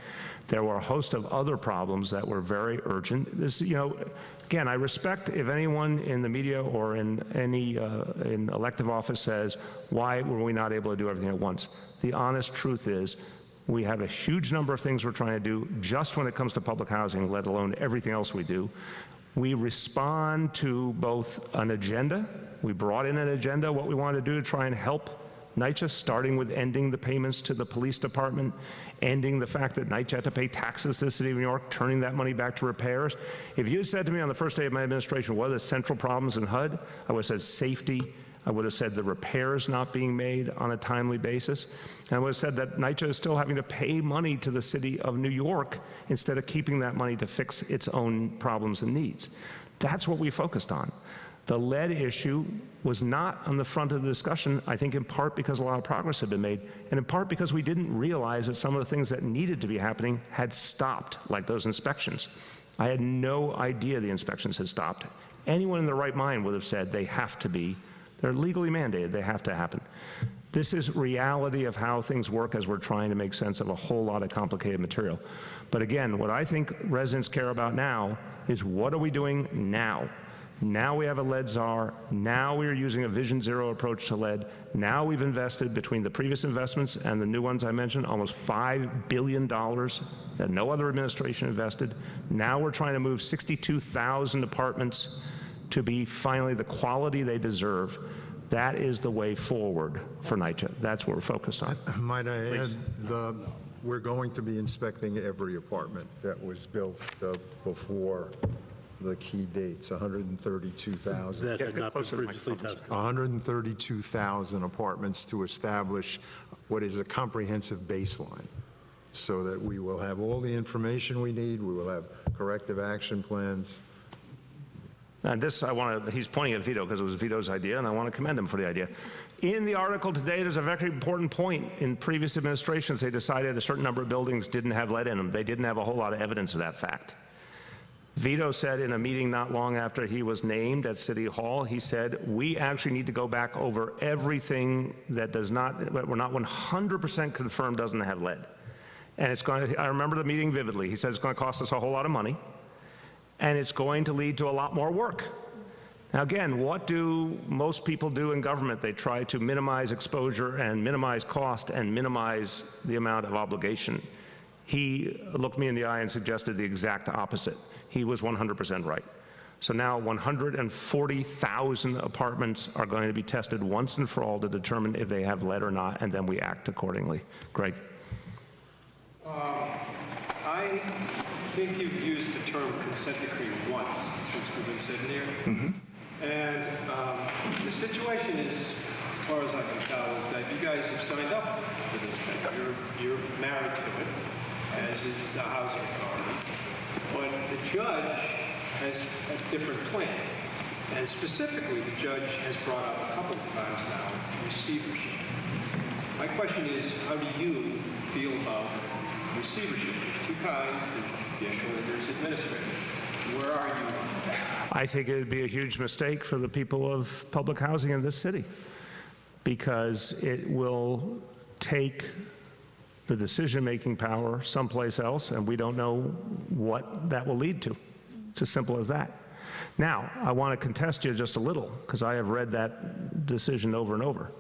There were a host of other problems that were very urgent. This, you know, again, I respect if anyone in the media or in any in elective office says, why were we not able to do everything at once? The honest truth is, we have a huge number of things we're trying to do just when it comes to public housing, let alone everything else we do. We respond to both an agenda. We brought in an agenda, what we wanted to do to try and help NYCHA, starting with ending the payments to the police department, ending the fact that NYCHA had to pay taxes to the city of New York, turning that money back to repairs. If you had said to me on the first day of my administration, what are the central problems in HUD? I would have said safety. I would have said the repairs not being made on a timely basis. And I would have said that NYCHA is still having to pay money to the city of New York instead of keeping that money to fix its own problems and needs. That's what we focused on. The lead issue was not on the front of the discussion, I think in part because a lot of progress had been made, and in part because we didn't realize that some of the things that needed to be happening had stopped, like those inspections. I had no idea the inspections had stopped. Anyone in their right mind would have said they have to be. They're legally mandated, they have to happen. This is reality of how things work as we're trying to make sense of a whole lot of complicated material. But again, what I think residents care about now is what are we doing now? Now we have a lead czar. Now we are using a Vision Zero approach to lead. Now we've invested, between the previous investments and the new ones I mentioned, almost $5 billion that no other administration invested. Now we're trying to move 62,000 apartments to be finally the quality they deserve. That is the way forward for NYCHA. That's what we're focused on. Might I add, we're going to be inspecting every apartment that was built before the key dates, 132,000. That had not been previously tested. 132,000 apartments to establish what is a comprehensive baseline, so that we will have all the information we need, we will have corrective action plans. And this, he's pointing at Vito because it was Vito's idea, and I want to commend him for the idea. In the article today, there's a very important point. In previous administrations, they decided a certain number of buildings didn't have lead in them. They didn't have a whole lot of evidence of that fact. Vito said in a meeting not long after he was named at City Hall, he said, we actually need to go back over everything that does not, we're not 100% confirmed doesn't have lead. And it's going to, I remember the meeting vividly. He said it's going to cost us a whole lot of money, and it's going to lead to a lot more work. Now again, what do most people do in government? They try to minimize exposure and minimize cost and minimize the amount of obligation. He looked me in the eye and suggested the exact opposite. He was 100% right. So now 140,000 apartments are going to be tested once and for all to determine if they have lead or not, and then we act accordingly. Greg. I think you've used the term consent decree once since we've been sitting here. Mm-hmm. And the situation is, as far as I can tell, is that you guys have signed up for this thing. You're married to it, as is the housing authority. But the judge has a different plan. And specifically, the judge has brought up a couple of times now receivership. My question is, how do you feel about receivership? There's two kinds, there's judicial and there's administrative. Where are you on that? I think it would be a huge mistake for the people of public housing in this city, because it will take the decision-making power someplace else, and we don't know what that will lead to. It's as simple as that. Now, I want to contest you just a little, because I have read that decision over and over.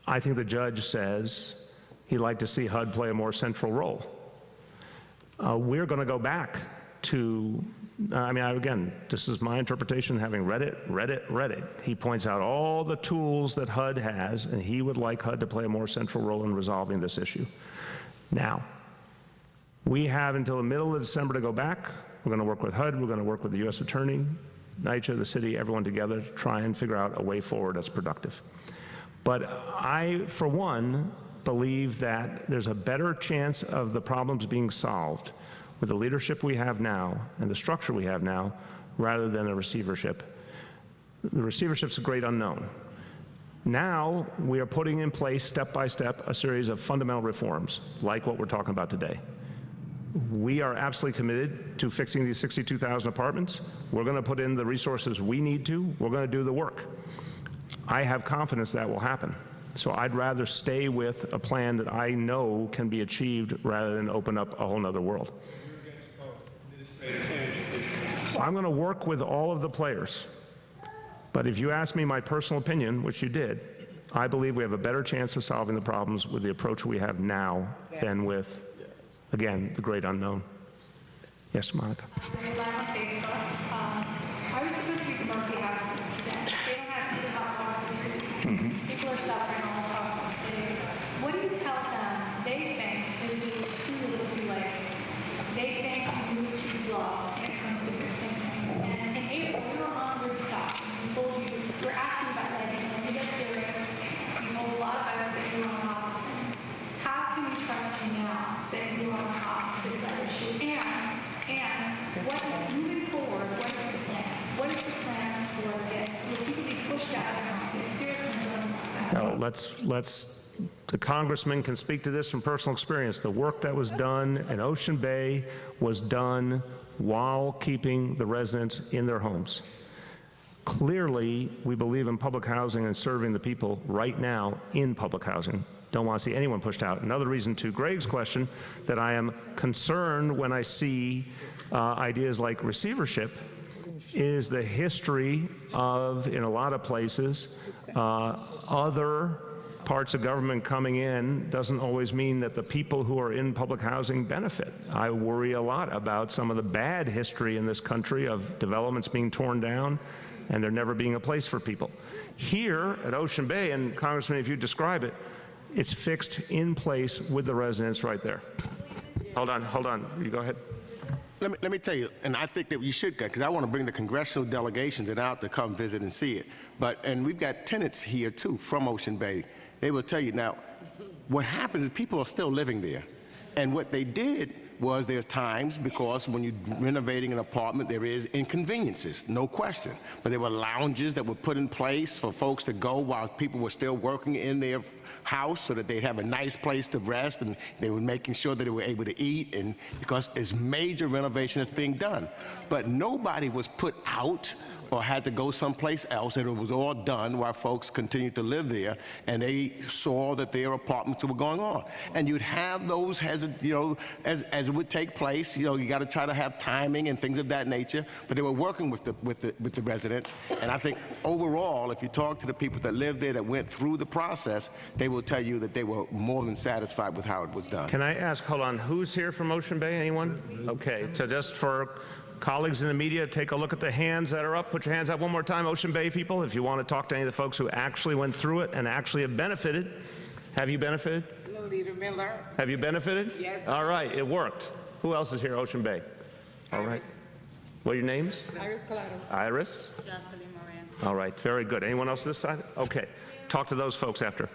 I think the judge says he'd like to see HUD play a more central role. We're going to go back to, again, this is my interpretation, having read it. He points out all the tools that HUD has, and he would like HUD to play a more central role in resolving this issue. Now, we have until the middle of December to go back. We're going to work with HUD, we're going to work with the U.S. Attorney, NYCHA, the city, everyone together to try and figure out a way forward that's productive. But I, for one, believe that there's a better chance of the problems being solved with the leadership we have now and the structure we have now, rather than a receivership. The receivership's a great unknown. Now we are putting in place, step by step, a series of fundamental reforms, like what we're talking about today. We are absolutely committed to fixing these 62,000 apartments. We're going to put in the resources we need to. We're going to do the work. I have confidence that will happen. So I'd rather stay with a plan that I know can be achieved rather than open up a whole nother world. I'm going to work with all of the players. But if you ask me my personal opinion, which you did, I believe we have a better chance of solving the problems with the approach we have now than with, again, the great unknown. Yes, Monica. On Facebook. I was supposed to be the Murphy houses today. They don't have either hot water. People are suffering all across our city. What do you tell them? They think this is too little too late. They think you move too slow when it comes to fixing things. And in April, we were on rooftop. We told you, we're asking about lighting. When we get serious, you told a lot of us that you were on top of things. How can we trust you now that you're on top of this light issue? And what is moving forward? What is the plan? What is the plan for this? Will people be pushed out of their homes? There's serious concerns about that. No, the congressman can speak to this from personal experience. The work that was done in Ocean Bay was done while keeping the residents in their homes. Clearly, we believe in public housing and serving the people right now in public housing. Don't want to see anyone pushed out. Another reason to Greg's question that I am concerned when I see ideas like receivership is the history of, in a lot of places, other parts of government coming in doesn't always mean that the people who are in public housing benefit. I worry a lot about some of the bad history in this country of developments being torn down and there never being a place for people. Here at Ocean Bay, and Congressman, if you describe it, it's fixed in place with the residents right there. Hold on, you go ahead. Let me tell you, and I think that you should go, because I want to bring the congressional delegations out to come visit and see it. And we've got tenants here too from Ocean Bay. They will tell you now, what happens is people are still living there. And what they did was there's times, because when you're renovating an apartment, there is inconveniences, no question. But there were lounges that were put in place for folks to go while people were still working in their house so that they'd have a nice place to rest, and they were making sure that they were able to eat, and because there's major renovation that's being done. But nobody was put out or had to go someplace else, and it was all done while folks continued to live there, and they saw that their apartments were going on. And you'd have those, as it would take place, you got to try to have timing and things of that nature, but they were working with the residents. And I think overall, if you talk to the people that lived there that went through the process, they will tell you that they were more than satisfied with how it was done. Can I ask, hold on, who's here from Ocean Bay, anyone? Okay, so just for colleagues in the media, take a look at the hands that are up. Put your hands up one more time, Ocean Bay people, if you want to talk to any of the folks who actually went through it and actually have benefited. Have you benefited? Leader Miller. Have you benefited? Yes. All right, it worked. Who else is here, Ocean Bay? All right. What are your names? Iris Colado. Iris? Jocelyn Moran. All right, very good. Anyone else this side? Okay, talk to those folks after.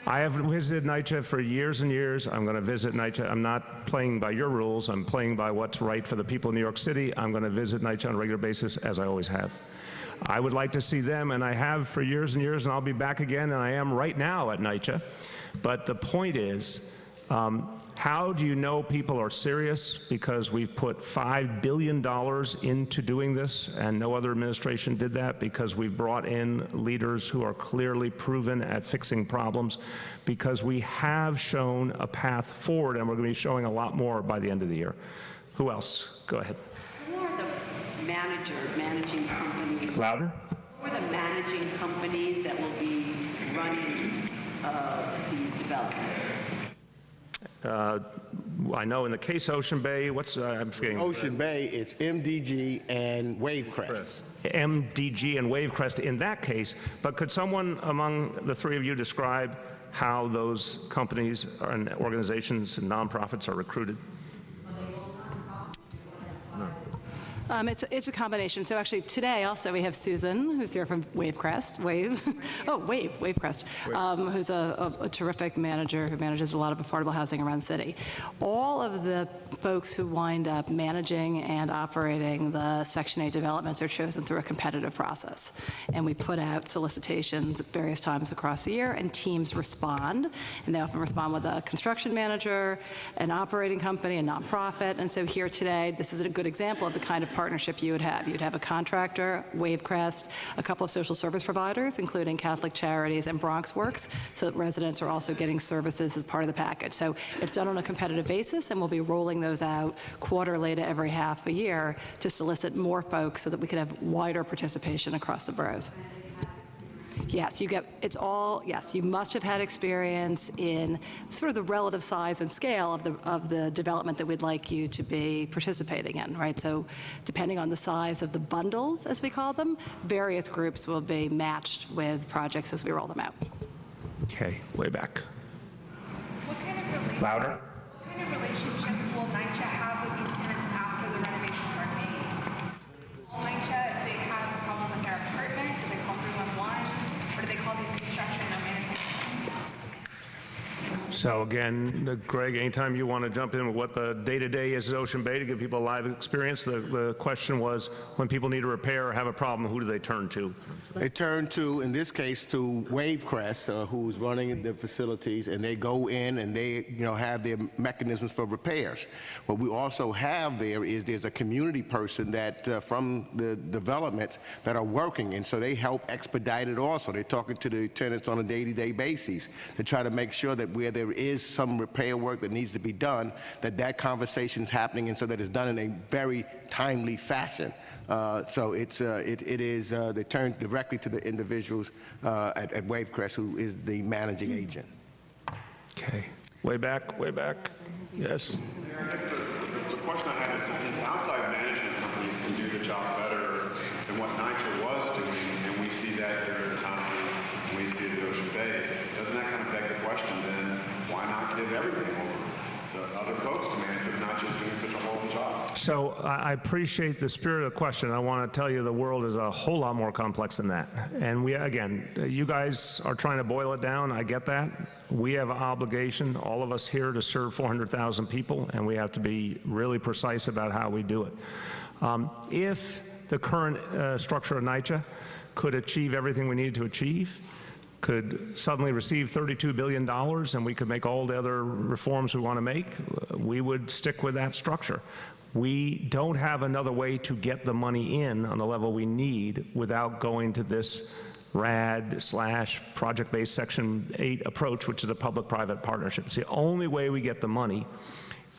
I have visited NYCHA for years and years. I'm going to visit NYCHA. I'm not playing by your rules. I'm playing by what's right for the people of New York City. I'm going to visit NYCHA on a regular basis, as I always have. I would like to see them, and I have for years and years, and I'll be back again, and I am right now at NYCHA. But the point is, how do you know people are serious? Because we've put $5 billion into doing this, and no other administration did that, because we've brought in leaders who are clearly proven at fixing problems, because we have shown a path forward, and we're going to be showing a lot more by the end of the year. Who else? Go ahead. Who are the managing companies? Louder? Who are the managing companies that will be running these developments? I know in the case Ocean Bay, I'm forgetting. Ocean Bay, it's MDG and Wavecrest. MDG and Wavecrest in that case, but could someone among the three of you describe how those companies and organizations and nonprofits are recruited? It's a combination. So actually today also we have Susan, who's here from Wavecrest, Wavecrest, who's a terrific manager who manages a lot of affordable housing around the city. All of the folks who wind up managing and operating the Section 8 developments are chosen through a competitive process. And we put out solicitations at various times across the year, and teams respond. And they often respond with a construction manager, an operating company, a nonprofit. And so here today, this is a good example of the kind of partnership you would have. You'd have a contractor, Wavecrest, a couple of social service providers, including Catholic Charities and Bronx Works, so that residents are also getting services as part of the package. So it's done on a competitive basis, and we'll be rolling those out quarterly to every half a year to solicit more folks so that we can have wider participation across the boroughs. Yes, you must have had experience in sort of the relative size and scale of the development that we'd like you to be participating in, right? So depending on the size of the bundles, as we call them, various groups will be matched with projects as we roll them out. Okay, way back. Louder. What kind of relationship will NYCHA have with these tenants after the renovations are made? Will NYCHA, if they have a problem with their apartment, do they call 311? Or do they call these construction or management companies? So again, Greg, anytime you want to jump in with what the day-to-day is at Ocean Bay to give people a live experience, the question was, when people need a repair or have a problem, who do they turn to? They turn to, in this case, to Wavecrest, who's running the facilities, and they go in and they, have their mechanisms for repairs. What we also have there's a community person that from the developments that are working, and so they help expedite it also. They're talking to the tenants on a day-to-day basis to try to make sure that where there is some repair work that needs to be done, that conversation's happening, and so that it's done in a very timely fashion. So they turn directly to the individuals at Wavecrest, who is the managing agent. Okay, way back, yes. I guess the question I have is if these outside management companies can do the job better than what NYCHA was doing, and we see that here at Tonson's, and we see it at Ocean Bay, doesn't that kind of beg the question then, why not give everything over to other folks to manage if NYCHA is doing such a horrible job? So I appreciate the spirit of the question. I want to tell you the world is a whole lot more complex than that. And again, you guys are trying to boil it down. I get that. We have an obligation, all of us here, to serve 400,000 people, and we have to be really precise about how we do it. If the current structure of NYCHA could achieve everything we need to achieve, could suddenly receive $32 billion and we could make all the other reforms we want to make, we would stick with that structure. We don't have another way to get the money in on the level we need without going to this RAD/project-based Section 8 approach, which is a public-private partnership. It's the only way we get the money.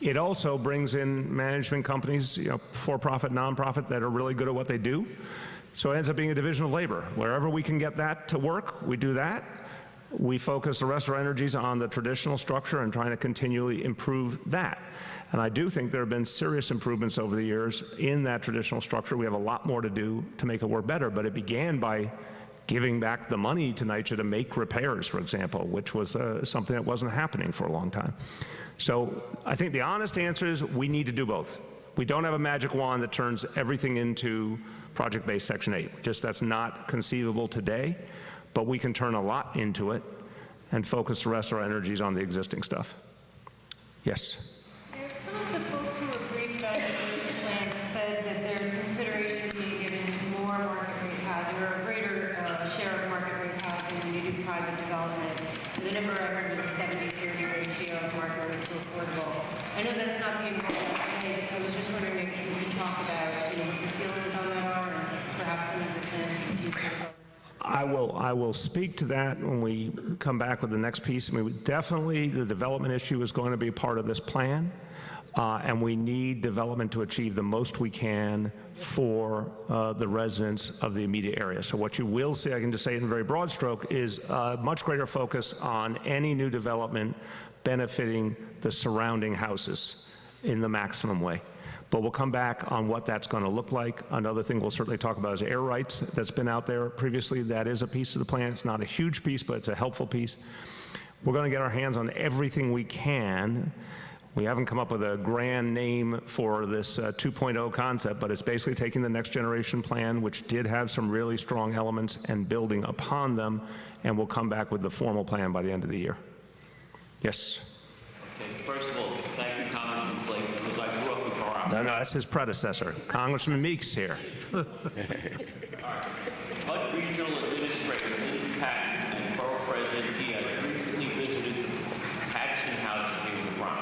It also brings in management companies, for-profit, non-profit, that are really good at what they do. So it ends up being a division of labor. Wherever we can get that to work, we do that. We focus the rest of our energies on the traditional structure and trying to continually improve that. And I do think there have been serious improvements over the years in that traditional structure. We have a lot more to do to make it work better, but it began by giving back the money to NYCHA to make repairs, for example, which was something that wasn't happening for a long time. So I think the honest answer is we need to do both. We don't have a magic wand that turns everything into project-based Section 8. That's not conceivable today, but we can turn a lot into it and focus the rest of our energies on the existing stuff. Yes? Some of the folks who were briefed on the Ocean Plan said that there's consideration being given to more market rate housing, or a greater share of market rate housing when you do private development. And the number I heard was a 70-30 ratio of market rate to affordable. I know that's not being rolled out. I was just wondering if you could talk about what your feelings on that are, and perhaps some of the plans. I will speak to that when we come back with the next piece. I mean, definitely the development issue is going to be part of this plan, and we need development to achieve the most we can for the residents of the immediate area. So what you will see, I can just say it in a very broad stroke, is a much greater focus on any new development benefiting the surrounding houses in the maximum way. But we'll come back on what that's going to look like. Another thing we'll certainly talk about is air rights that's been out there previously. That is a piece of the plan. It's not a huge piece, but it's a helpful piece. We're going to get our hands on everything we can. We haven't come up with a grand name for this 2.0 concept, but it's basically taking the next generation plan, which did have some really strong elements, and building upon them, and we'll come back with the formal plan by the end of the year. Yes? Okay, first of all, thank you, Congressman Flake, because I grew up with our... No, that's his predecessor. Congressman Meeks here. All right. HUD Regional Administrator Lyndon Patton and Borough President Diaz recently visited Patterson Housing here in the Bronx.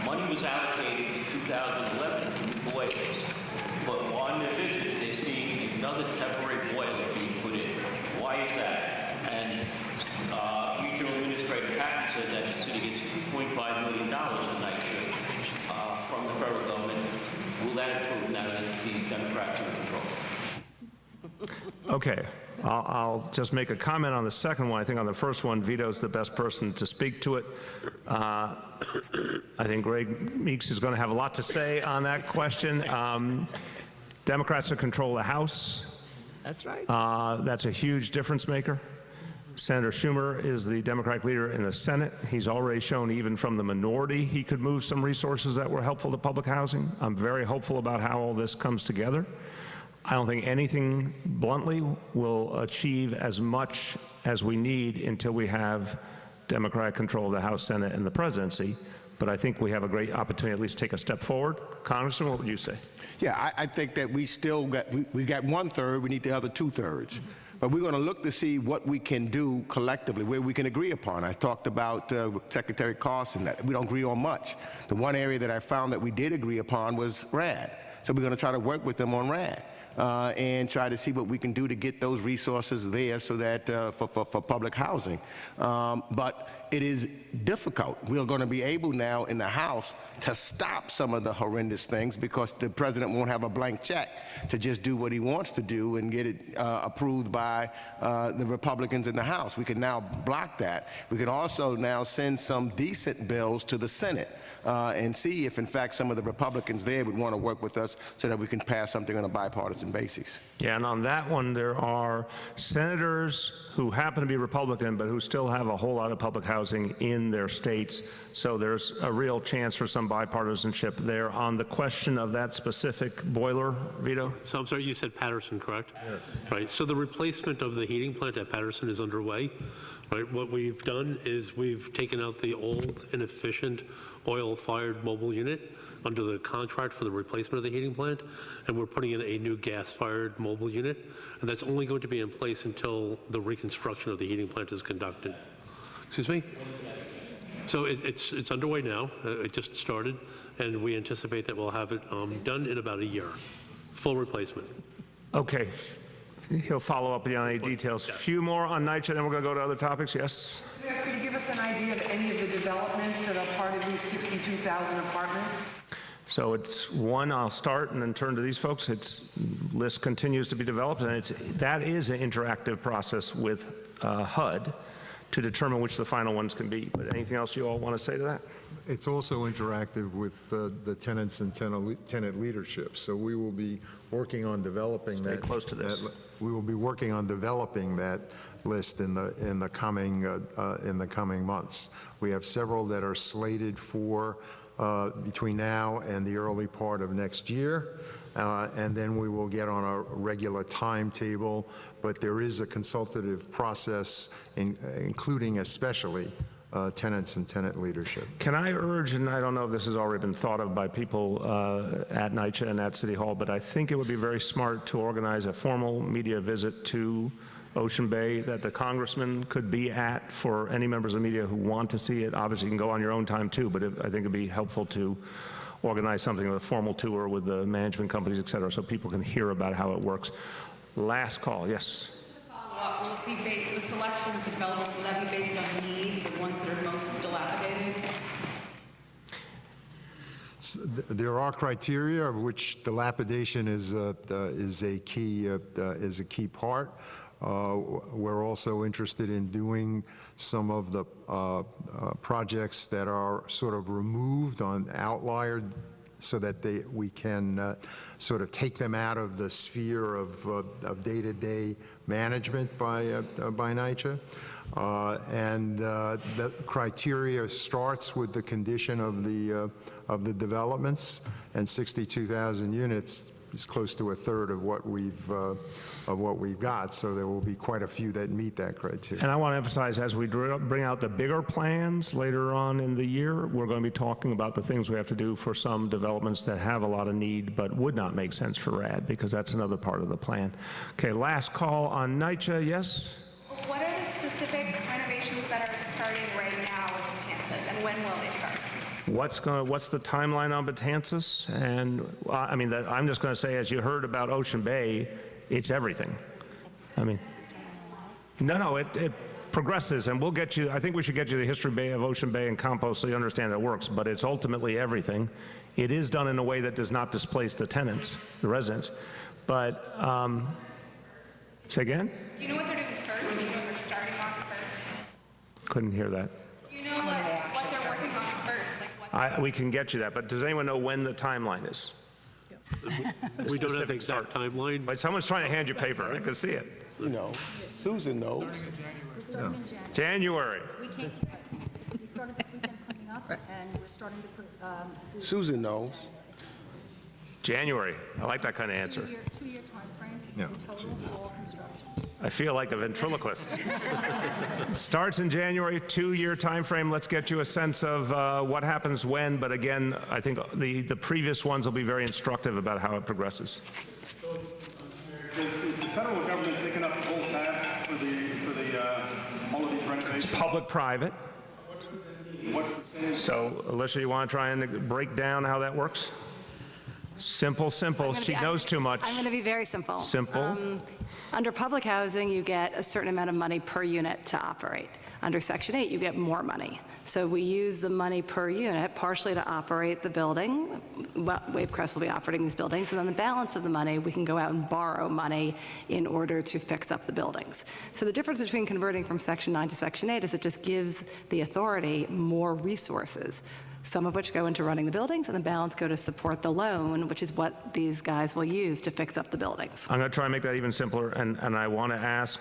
Money was allocated in 2011 for new boilers, but on their visit, they're seeing another temporary boiler being put in. Why is that? And Regional Administrator Patton said that the city gets $2.5 million for NYCHA from the federal government. Will that improve now that the Democrats are in control? Okay, I'll just make a comment on the second one. I think on the first one, Vito's the best person to speak to it. I think Greg Meeks is going to have a lot to say on that question. Democrats are control the House. That's right. That's a huge difference maker. Senator Schumer is the Democratic leader in the Senate. He's already shown, even from the minority, he could move some resources that were helpful to public housing. I'm very hopeful about how all this comes together. I don't think anything, bluntly, will achieve as much as we need until we have Democratic control of the House, Senate, and the presidency. But I think we have a great opportunity to at least take a step forward. Congressman, what would you say? Yeah, I think that we still got, we got 1/3, we need the other 2/3. But we're going to look to see what we can do collectively, where we can agree upon. I talked about Secretary Carson, that we don't agree on much. The one area that I found that we did agree upon was RAD. So we're going to try to work with them on RAD. And try to see what we can do to get those resources there so that for public housing. But it is difficult. We're going to be able now in the House to stop some of the horrendous things because the president won't have a blank check to just do what he wants to do and get it approved by the Republicans in the House. We can now block that. We can also now send some decent bills to the Senate. And see if, in fact, some of the Republicans there would want to work with us so that we can pass something on a bipartisan basis. Yeah, and on that one, there are senators who happen to be Republican, but who still have a whole lot of public housing in their states. So there's a real chance for some bipartisanship there. On the question of that specific boiler, Vito? So I'm sorry, you said Patterson, correct? Yes. Right, so the replacement of the heating plant at Patterson is underway. Right, what we've done is we've taken out the old, inefficient oil-fired mobile unit under the contract for the replacement of the heating plant, and we're putting in a new gas-fired mobile unit, and that's only going to be in place until the reconstruction of the heating plant is conducted. Excuse me? So it's underway now. It just started, and we anticipate that we'll have it done in about a year. Full replacement. Okay. He'll follow up on any details. Yes. Few more on NYCHA, then we're going to go to other topics. Yes? Could you give us an idea of any of the developments that are part of these 62,000 apartments? So it's one, I'll start and then turn to these folks. Its list continues to be developed, and that is an interactive process with HUD to determine which the final ones can be. But anything else you all want to say to that? It's also interactive with the tenants and tenant leadership. So we will be working on developing that. Stay close to this. We will be working on developing that list in the coming months. We have several that are slated for between now and the early part of next year. And then we will get on a regular timetable, but there is a consultative process, including especially tenants and tenant leadership. Can I urge, and I don't know if this has already been thought of by people at NYCHA and at City Hall, but I think it would be very smart to organize a formal media visit to Ocean Bay that the congressman could be at for any members of the media who want to see it. Obviously, you can go on your own time too, but I think it'd be helpful to organize something with a formal tour with the management companies, et cetera, so people can hear about how it works. Last call, yes. Will it be based, the selection of the developments, will that be based on need, the ones that are most dilapidated? There are criteria of which dilapidation is a key part. We're also interested in doing some of the projects that are sort of removed on outlier so that we can sort of take them out of the sphere of day-to-day management by NYCHA. And the criteria starts with the condition of the developments, and 62,000 units is close to a third of what we've got. So there will be quite a few that meet that criteria. And I want to emphasize, as we bring out the bigger plans later on in the year, we're going to be talking about the things we have to do for some developments that have a lot of need but would not make sense for RAD, because that's another part of the plan. Okay, last call on NYCHA. Yes? What are the specific renovations that are starting right now with Betances, and when will they start? What's the timeline on Betances? And I mean, I'm just going to say, as you heard about Ocean Bay, it's everything. I mean, no, it progresses, and we'll get you. I think we should get you the history of Ocean Bay and compost so you understand it works. But it's ultimately everything. It is done in a way that does not displace the tenants, the residents. But say again? Do you know what they're doing first? Do you know what they're starting on first? Couldn't hear that. Do you know what they're working on first? Like We can get you that, but does anyone know when the timeline is? We don't have the exact timeline. But someone's trying to hand you paper. I can see it. You know, Susan knows. January. We started this weekend cleaning up, and we're starting to put. Susan knows. January. I like that kind of answer. Two-year time frame. Yeah. Total for construction. I feel like a ventriloquist. Starts in January, 2-year time frame. Let's get you a sense of what happens when, but again, I think the previous ones will be very instructive about how it progresses. Is the federal government picking up the whole tab for all of these renovations? It's public-private. What percentage? So, Alicia, you want to try and break down how that works? Simple. She knows too much. I'm going to be very simple. Simple. Under public housing, you get a certain amount of money per unit to operate. Under Section 8, you get more money. So we use the money per unit partially to operate the building. Well, Wavecrest will be operating these buildings, and then the balance of the money, we can go out and borrow money in order to fix up the buildings. So the difference between converting from Section 9 to Section 8 is it just gives the authority more resources, some of which go into running the buildings, and the balance go to support the loan, which is what these guys will use to fix up the buildings. I'm going to try and make that even simpler, and I want to ask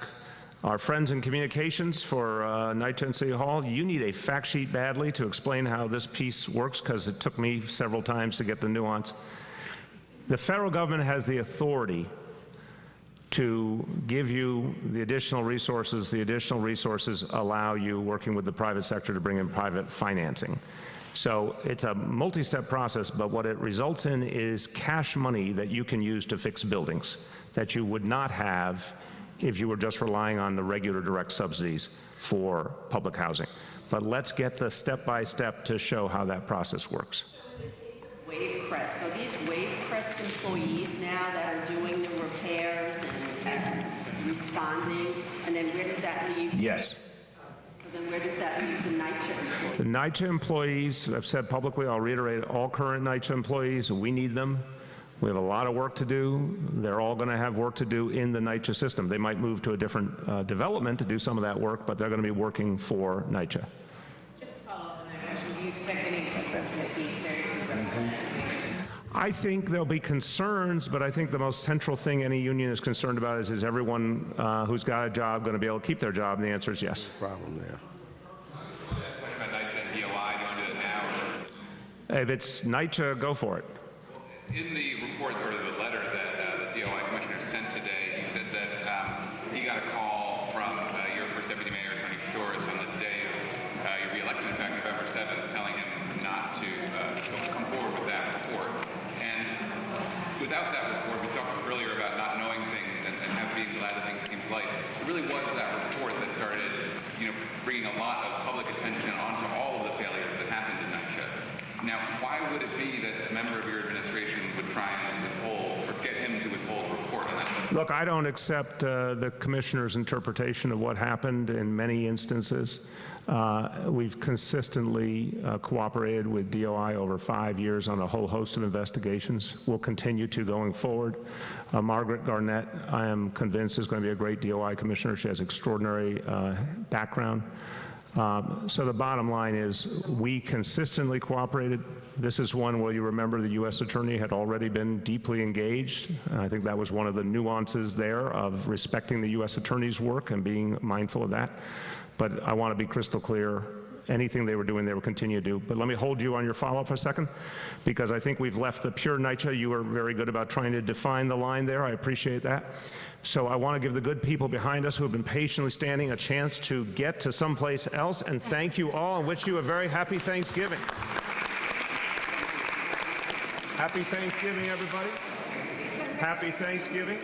our friends in communications for NYCHA and City Hall, you need a fact sheet badly to explain how this piece works, because it took me several times to get the nuance. The federal government has the authority to give you the additional resources. The additional resources allow you, working with the private sector, to bring in private financing. So it's a multi-step process, but what it results in is cash money that you can use to fix buildings that you would not have if you were just relying on the regular direct subsidies for public housing. But let's get the step-by-step to show how that process works. Wavecrest, are these Wavecrest employees now that are doing the repairs and responding? And then where does that leave? Yes. So then where does that leave the NYCHA employees? The NYCHA employees, I've said publicly, I'll reiterate, all current NYCHA employees, we need them. We have a lot of work to do. They're all going to have work to do in the NYCHA system. They might move to a different development to do some of that work, but they're going to be working for NYCHA. Just to follow up on that question, do you expect any assessment teams there to I think there'll be concerns, but I think the most central thing any union is concerned about is everyone who's got a job going to be able to keep their job? And the answer is yes. Problem there. Question about NYCHA and DOI, do you want to do that now? If it's NYCHA, go for it. In the report or the letter that the DOI commissioner sent today, he said that he got a call from your first deputy mayor, Tony Koutouris, on the day of your re-election, in fact, November 7th, telling him not to come forward with that report. And without that report, we talked earlier about not knowing things and being glad that things came to light. It really was that report that started, bringing a lot of public attention onto all of the failures that happened in NYCHA. Now, why would it be that a member of your administration would try and withhold, or get him to withhold a report on that? Look, I don't accept the commissioner's interpretation of what happened in many instances. We've consistently cooperated with DOI over 5 years on a whole host of investigations. We'll continue to going forward. Margaret Garnett, I am convinced, is going to be a great DOI commissioner. She has extraordinary background. So the bottom line is we consistently cooperated. This is one where you remember the U.S. Attorney had already been deeply engaged. I think that was one of the nuances there of respecting the U.S. Attorney's work and being mindful of that. But I want to be crystal clear. Anything they were doing, they will continue to do. But let me hold you on your follow-up for a second, because I think we've left the pure NYCHA. You were very good about trying to define the line there. I appreciate that. So I want to give the good people behind us who have been patiently standing a chance to get to someplace else, and thank you all and wish you a very happy Thanksgiving. Happy Thanksgiving, everybody. Happy Thanksgiving.